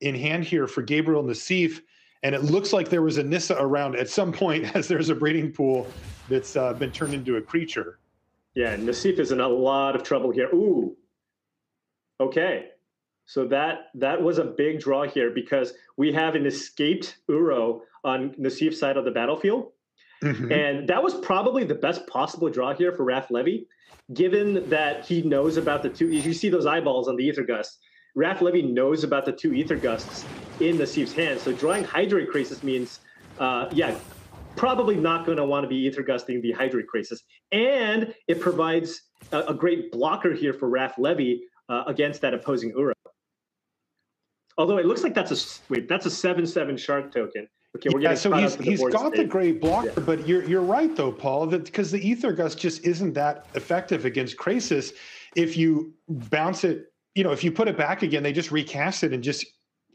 in hand here for Gabriel Nassif, and it looks like there was a Nissa around at some point, as there's a breeding pool that's been turned into a creature. Yeah, Nassif is in a lot of trouble here. Ooh. Okay, so that was a big draw here, because we have an escaped Uro on Nassif's side of the battlefield. Mm-hmm. And that was probably the best possible draw here for Raph Levy, given that he knows about the 2. You see those eyeballs on the Ether Gust. Raph Levy knows about the 2 Ether Gusts in Nassif's hand. So drawing Hydrate Krasis means, probably not going to want to be Ether Gusting the Hydrate Krasis. And it provides a great blocker here for Raph Levy against that opposing Uro. Although it looks like that's a 7/7 shark token. Okay, we're getting so he's got the great blocker, but you're right though, Paul, that because the Ether Gust just isn't that effective against Krasis. If you bounce it, if you put it back again, they just recast it and just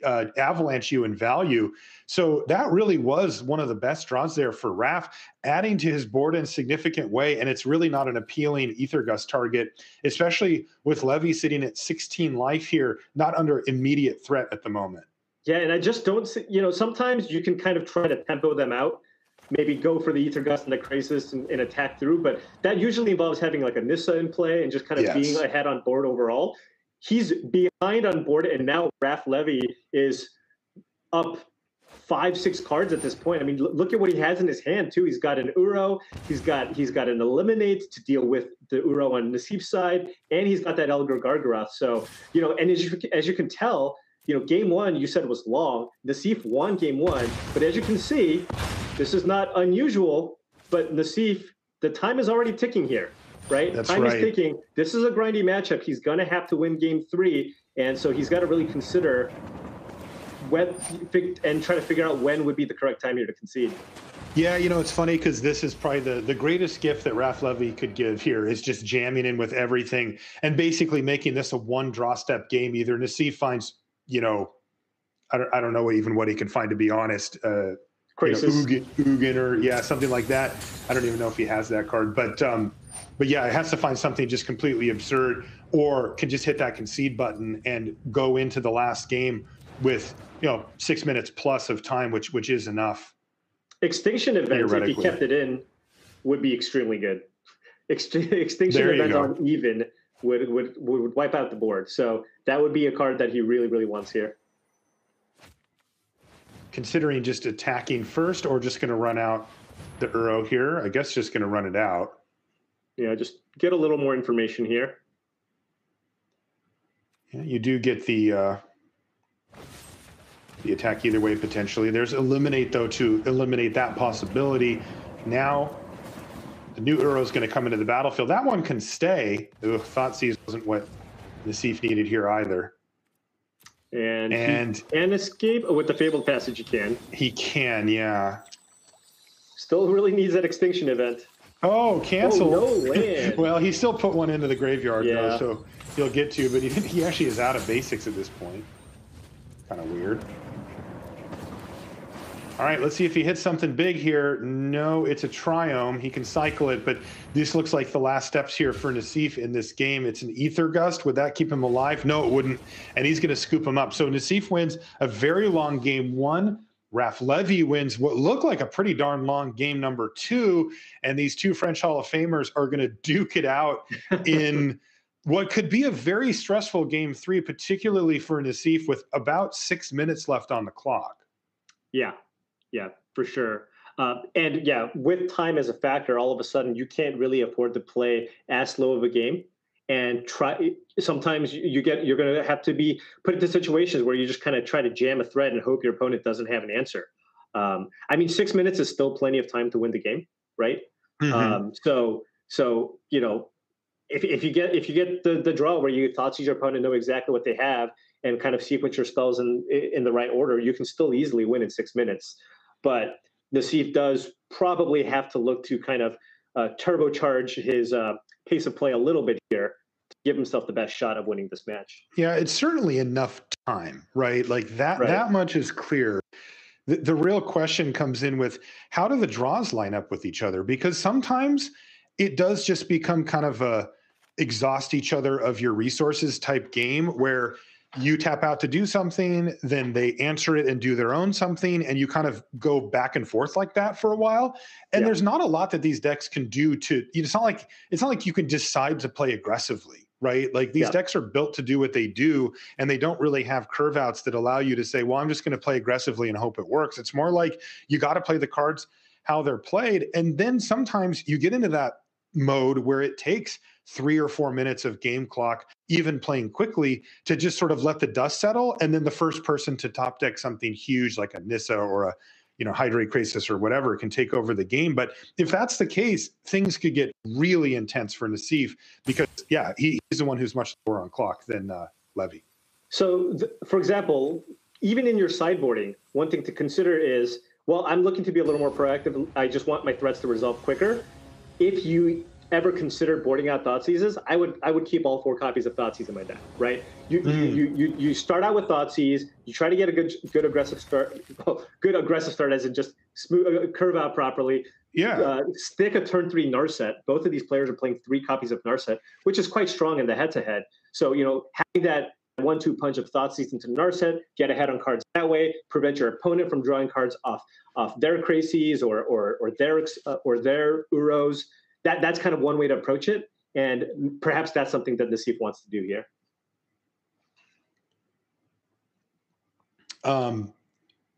avalanche you in value. So that really was one of the best draws there for Raph, adding to his board in a significant way. And it's really not an appealing Ether Gust target, especially with Levy sitting at 16 life here, not under immediate threat at the moment. Yeah, and I just don't see, sometimes you can kind of try to tempo them out, maybe go for the Ether Gust and the Krasis and attack through, but that usually involves having like a Nissa in play and just kind of being ahead on board overall. He's behind on board, and now Raph Levy is up 5-6 cards at this point. I mean, look at what he has in his hand too. He's got an Uro, he's got an Eliminate to deal with the Uro on Nassif's side, and he's got that Elgar Gargaroth. So, and as you can tell, game 1 you said was long. Nassif won game 1, but as you can see, this is not unusual. But Nassif, the time is already ticking here. Right? That's Time right. is ticking. This is a grindy matchup. He's going to have to win game 3. And so he's got to really consider and try to figure out when would be the correct time here to concede. Yeah, it's funny because this is probably the greatest gift that Raph Levy could give here is just jamming in with everything and basically making this a one draw step game. Either Nassif finds, I don't know even what he can find, to be honest. Ugin or something like that. I don't even know if he has that card, but yeah, it has to find something just completely absurd, or can just hit that concede button and go into the last game with 6 minutes plus of time, which is enough. Extinction events, if he kept it in, would be extremely good. Extinction events on even would wipe out the board. So that would be a card that he really, really wants here. Considering just attacking first, or just going to run out the Uro here. I guess just going to run it out. Yeah, just get a little more information here. Yeah, you do get the attack either way potentially. There's Eliminate though to eliminate that possibility. Now the new Uro is going to come into the battlefield. That one can stay. Thoughtseize wasn't what Nassif needed here either. And he can escape with the Fabled Passage. He can. He can, yeah. Still really needs that Extinction event. Oh, cancel. Oh, no way. Well, he still put one into the graveyard, though, so he'll get to, but he actually is out of basics at this point. Kind of weird. All right, let's see if he hits something big here. No, it's a Triome. He can cycle it, but this looks like the last steps here for Nassif in this game. It's an Ether Gust. Would that keep him alive? No, it wouldn't. And he's going to scoop him up. So Nassif wins a very long game 1. Raph Levy wins what looked like a pretty darn long game number 2. And these two French Hall of Famers are going to duke it out in what could be a very stressful game 3, particularly for Nassif with about 6 minutes left on the clock. Yeah, for sure. And yeah, with time as a factor, all of a sudden you can't really afford to play as slow of a game. And sometimes you're going to have to be put into situations where you just kind of try to jam a thread and hope your opponent doesn't have an answer. 6 minutes is still plenty of time to win the game, right? Mm-hmm. So if you get the draw where you Thoughtseize your opponent, know exactly what they have, and kind of sequence your spells in the right order, you can still easily win in 6 minutes. But Nassif does probably have to look to kind of turbocharge his pace of play a little bit here give himself the best shot of winning this match. Yeah, it's certainly enough time, right? Like that, Right. that much is clear. The real question comes in with how do the draws line up with each other? Because sometimes it does just become kind of a exhaust each other of your resources type game where you tap out to do something, then they answer it and do their own something, and you kind of go back and forth like that for a while. And there's not a lot that these decks can do to, it's not like you can decide to play aggressively, right? Like these decks are built to do what they do, and they don't really have curve outs that allow you to say, well, I'm just going to play aggressively and hope it works. It's more like you got to play the cards how they're played. And then sometimes you get into that mode where it takes 3 or 4 minutes of game clock, even playing quickly, to just sort of let the dust settle. And then the first person to top deck something huge like a Nissa or a Hydrate Krasis or whatever can take over the game. But if that's the case, things could get really intense for Nassif because, he's the one who's much lower on clock than Levy. So, for example, even in your sideboarding, one thing to consider is, well, I'm looking to be a little more proactive. I just want my threats to resolve quicker. If you ever considered boarding out Thoughtseize, I would keep all 4 copies of Thoughtseize in my deck, right? You start out with Thoughtseize, you try to get a good aggressive start, as in just smooth curve out properly. Stick a turn 3 Narset. Both of these players are playing 3 copies of Narset, which is quite strong in the head-to-head. So, having that 1-2 punch of Thoughtseize into Narset, get ahead on cards that way, prevent your opponent from drawing cards off their Krasis or their Uros. That's kind of one way to approach it, and perhaps that's something that Nassif wants to do here.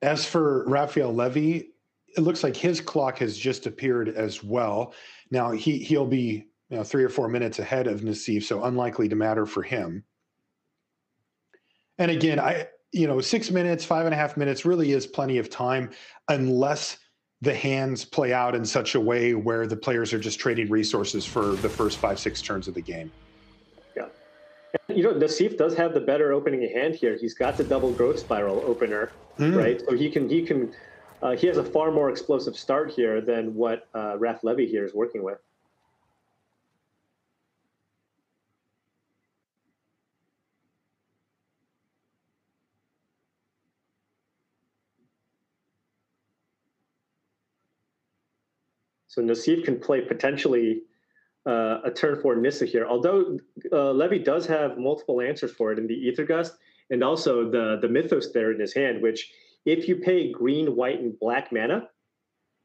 As for Raphael Levy, it looks like his clock has just appeared as well. Now he'll be 3 or 4 minutes ahead of Nassif, so unlikely to matter for him. And again, 6 minutes, 5.5 minutes really is plenty of time, unless the hands play out in such a way where the players are just trading resources for the first 5-6 turns of the game. Yeah. Nassif does have the better opening hand here. He's got the double growth spiral opener, right? So he has a far more explosive start here than what Raph Levy here is working with. So Nassif can play potentially a turn 4 Nissa here, although Levy does have multiple answers for it in the Ether Gust, and also the Mythos there in his hand, which if you pay green, white, and black mana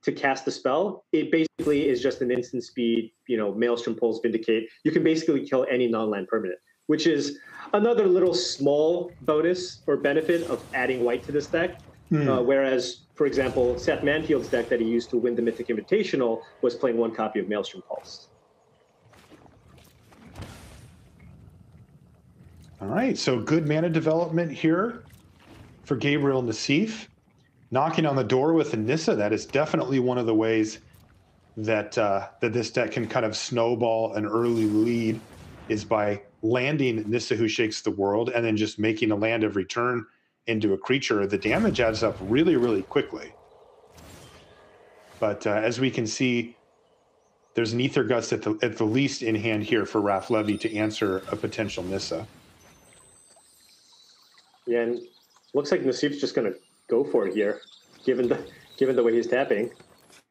to cast the spell, it basically is just an instant speed, Maelstrom, Pulse, Vindicate. You can basically kill any non-land permanent, which is another little small bonus or benefit of adding white to this deck. Whereas, for example, Seth Manfield's deck that he used to win the Mythic Invitational was playing 1 copy of Maelstrom Pulse. All right, so good mana development here for Gabriel Nassif. Knocking on the door with a Nissa, that is definitely one of the ways that that this deck can kind of snowball an early lead, is by landing Nissa Who Shakes the World and then just making a land every turn into a creature. The damage adds up really, really quickly. But as we can see, there's an Ether Gust at the least in hand here for Raph Levy to answer a potential Nissa. Yeah, and looks like Nassif's just going to go for it here, given the way he's tapping.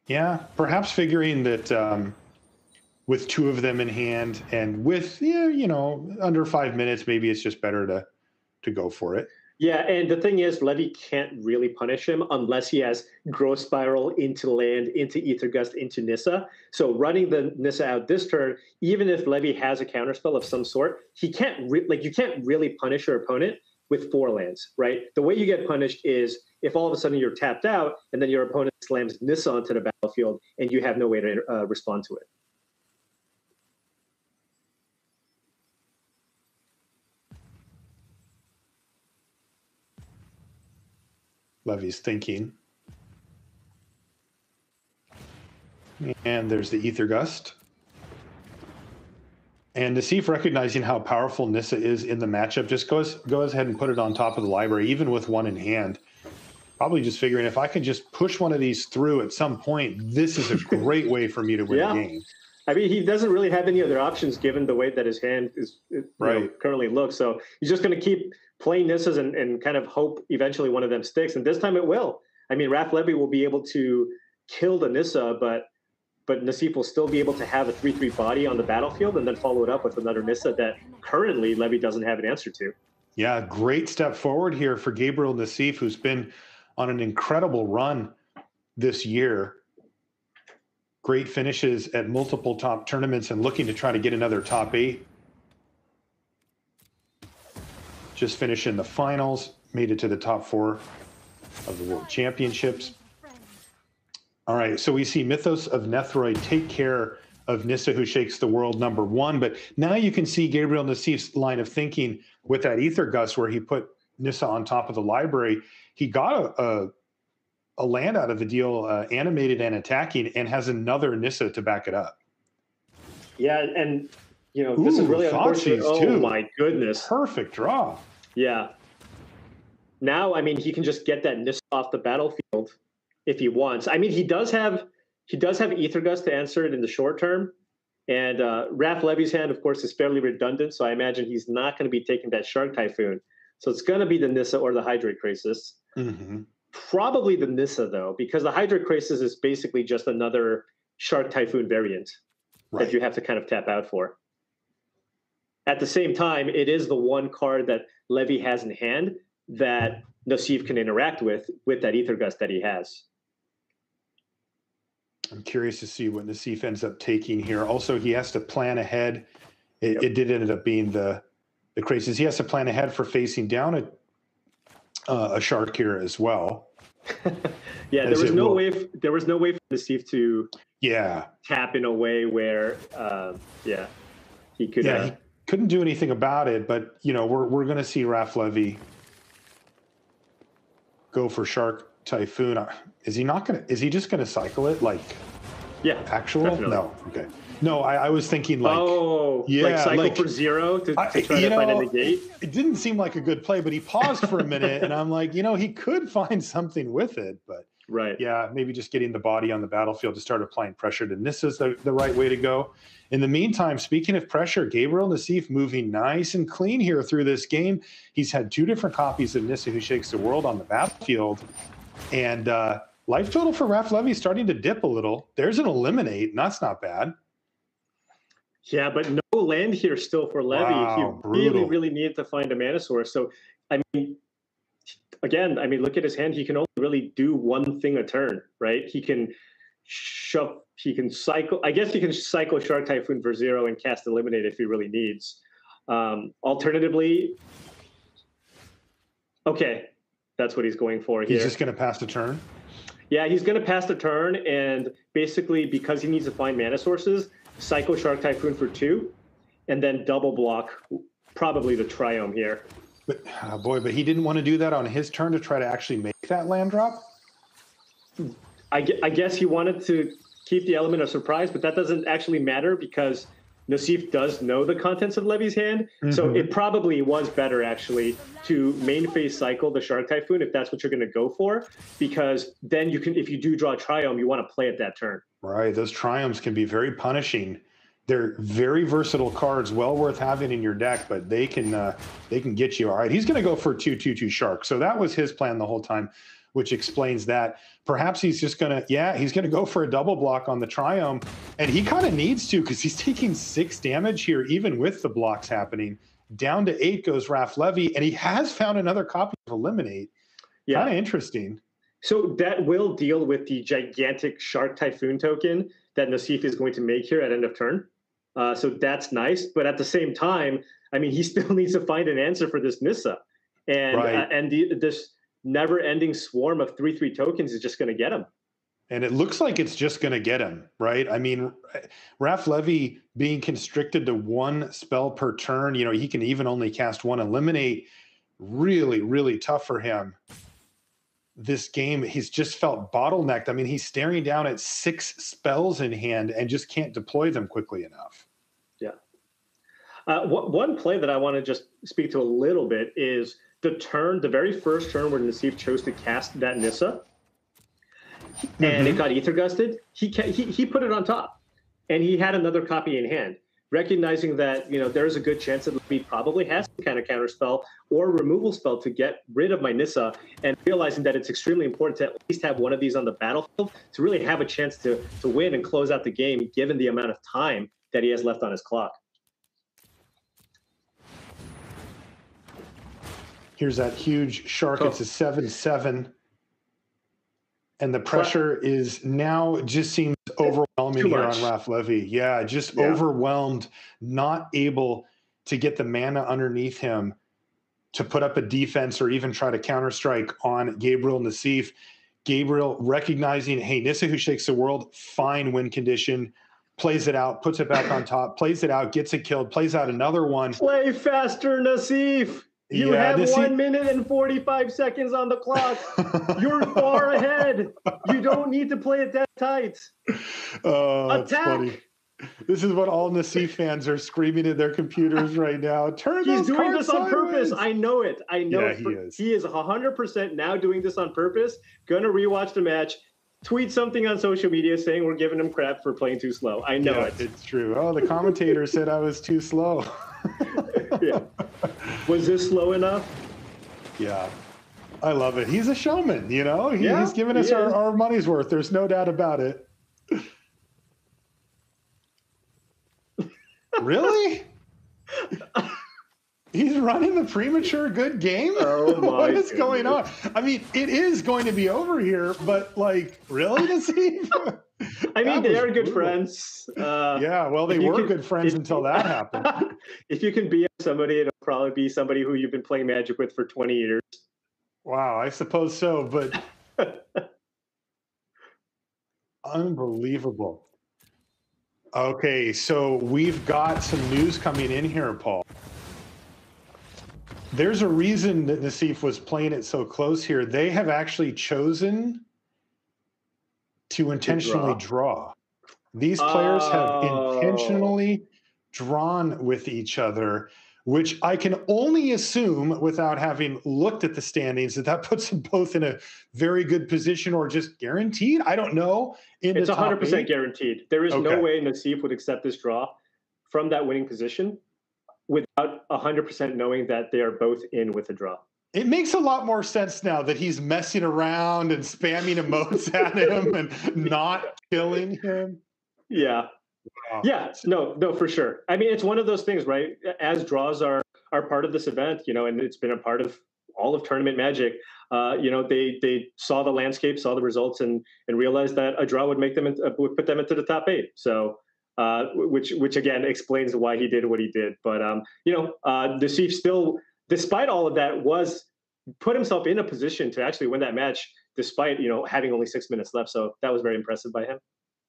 Yeah, perhaps figuring that with 2 of them in hand and with under 5 minutes, maybe it's just better to go for it. Yeah, and the thing is, Levy can't really punish him unless he has Growth Spiral into land, into Ether Gust, into Nissa. So running the Nissa out this turn, even if Levy has a counterspell of some sort, you can't really punish your opponent with 4 lands, right? The way you get punished is if all of a sudden you're tapped out and then your opponent slams Nissa onto the battlefield and you have no way to respond to it. Levy's thinking. And there's the Ether Gust. And Nassif, recognizing how powerful Nissa is in the matchup, just goes ahead and put it on top of the library, even with 1 in hand. Probably just figuring if I can just push one of these through at some point, this is a great way for me to win the game. I mean, he doesn't really have any other options given the way that his hand is currently looks. So he's just going to keep playing Nissas and kind of hope eventually one of them sticks. And this time it will. I mean, Raf Levy will be able to kill the Nissa, but Nassif will still be able to have a 3/3 body on the battlefield and then follow it up with another Nissa that currently Levy doesn't have an answer to. Yeah, great step forward here for Gabriel Nassif, who's been on an incredible run this year. Great finishes at multiple top tournaments and looking to try to get another top 8. Just finished in the finals, made it to the top 4 of the World Championships. All right, so we see Mythos of Nethroid take care of Nissa Who Shakes the World #1, but now you can see Gabriel Nassif's line of thinking with that Ether Gust where he put Nissa on top of the library. He got a land out of the deal, animated and attacking, and has another Nissa to back it up. Yeah, and this is really unfortunate. Oh my goodness. Perfect draw. Yeah. Now, I mean, he can just get that Nissa off the battlefield if he wants. I mean, he does have Ether Gust to answer it in the short term. And Raf Levy's hand, of course, is fairly redundant, so I imagine he's not going to be taking that Shark Typhoon. So it's going to be the Nissa or the Hydrate Krasis. Mm-hmm. Probably the Nissa, though, because the Hydrate Krasis is basically just another Shark Typhoon variant that you have to kind of tap out for. At the same time, it is the one card that Levy has in hand that Nassif can interact with that Ether Gust that he has. I'm curious to see what Nassif ends up taking here. Also, he has to plan ahead. It did end up being the Krasis. He has to plan ahead for facing down a Shark here as well. Yeah, there was no way for Nassif to tap in a way where he could. Yeah, he couldn't do anything about it. But we're going to see Raf Levy go for Shark Typhoon. Is he just going to cycle it actual? Definitely. No. Okay. No, I was thinking cycle for 0 to try to find a negate. It didn't seem like a good play, but he paused for a minute and I'm like, he could find something with it, but maybe just getting the body on the battlefield to start applying pressure to Nissa is the right way to go. In the meantime, speaking of pressure, Gabriel Nassif moving nice and clean here through this game. He's had 2 different copies of Nissa Who Shakes the World on the battlefield. And life total for Raf Levy is starting to dip a little. There's an eliminate, and that's not bad. Yeah, but no land here still for Levy. Wow, he really needed to find a mana source. So, I mean, again, look at his hand. He can only really do one thing a turn, right? He can cycle. I guess he can cycle Shark Typhoon for 0 and cast Eliminate if he really needs. Alternatively, that's what he's going for here. He's just going to pass the turn? Yeah, he's going to pass the turn, and basically, because he needs to find mana sources, cycle Shark Typhoon for 2, and then double block probably the Triome here. But but he didn't want to do that on his turn to try to actually make that land drop? I guess he wanted to keep the element of surprise, but that doesn't actually matter because Nassif does know the contents of Levy's hand. Mm-hmm. So it probably was better, actually, to main phase cycle the Shark Typhoon if that's what you're going to go for, because then you can, if you do draw a Triome, you want to play it that turn. Right. Those Triomes can be very punishing. They're very versatile cards, well worth having in your deck, but they can get you. All right, he's going to go for 2/2/2 Shark. So that was his plan the whole time, which explains that. Perhaps he's just going to, he's going to go for a double block on the Triome, and he kind of needs to because he's taking 6 damage here, even with the blocks happening. Down to 8 goes Raf Levy, and he has found another copy of Eliminate. Yeah. Kind of interesting. So that will deal with the gigantic Shark Typhoon token that Nassif is going to make here at end of turn. So that's nice. But at the same time, he still needs to find an answer for this Nissa. And this never-ending swarm of 3/3 tokens is just going to get him. And it looks like it's just going to get him, right? Raf Levy being constricted to 1 spell per turn, he can even only cast 1 Eliminate. Really, really tough for him. This game, he's just felt bottlenecked. He's staring down at 6 spells in hand and just can't deploy them quickly enough. Yeah. One play that I want to just speak to a little bit is the very first turn where Nassif chose to cast that Nissa and it got Ether Gusted. He put it on top. and he had another copy in hand. Recognizing that, there's a good chance that Levy probably has some kind of counter spell or removal spell to get rid of my Nissa, and realizing that it's extremely important to at least have one of these on the battlefield to really have a chance to win and close out the game, given the amount of time that he has left on his clock. Here's that huge shark. It's a 7/7. And the pressure is now just seems overwhelming here on Raf Levy. Yeah, just overwhelmed, not able to get the mana underneath him to put up a defense or even try to counterstrike on Gabriel Nassif. Gabriel recognizing, hey, Nissa who shakes the world, fine win condition, plays it out, puts it back on top, plays it out, gets it killed, plays out another one. Play faster, Nassif. You have 1 minute and 45 seconds on the clock. You're far ahead. You don't need to play it that tight. Oh, that's funny. This is what all Nassif fans are screaming at their computers right now. He's doing this on purpose. I know it. I know yeah, it. He is 100% now doing this on purpose. Gonna rewatch the match. Tweet something on social media saying we're giving him crap for playing too slow. I know it. It's true. Oh, the commentator said I was too slow. Yeah. Was this slow enough? Yeah. I love it. He's a showman, He's giving us our money's worth. There's no doubt about it. Really? He's running the premature good game? Oh my What is going on? I mean, it is going to be over here, but really, Nassif? I mean, they are good friends. Yeah, well, they were good friends until that happened. If you can be somebody, it'll probably be somebody who you've been playing Magic with for 20 years. Wow, I suppose so, but unbelievable. Okay, so we've got some news coming in here, Paul. There's a reason that Nassif was playing it so close here. They have actually chosen to intentionally draw. These players have intentionally drawn with each other, which I can only assume without having looked at the standings that puts them both in a very good position or just guaranteed. I don't know. It's 100% guaranteed. There is no way Nassif would accept this draw from that winning position without 100% knowing that they are both in with a draw. It makes a lot more sense now that he's messing around and spamming emotes at him and not killing him. Yeah. Wow. Yeah, no, for sure. I mean, it's one of those things, right? As draws are part of this event, and it's been a part of all of tournament Magic. They saw the landscape, saw the results, and realized that a draw would would put them into the top 8. So, which again explains why he did what he did. But Nassif still, despite all of that, put himself in a position to actually win that match, despite having only 6 minutes left. So that was very impressive by him.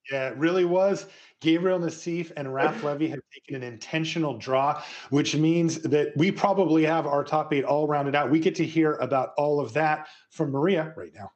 Yeah, it really was. Gabriel Nassif and Raf Levy have taken an intentional draw, which means that we probably have our top 8 all rounded out. We get to hear about all of that from Maria right now.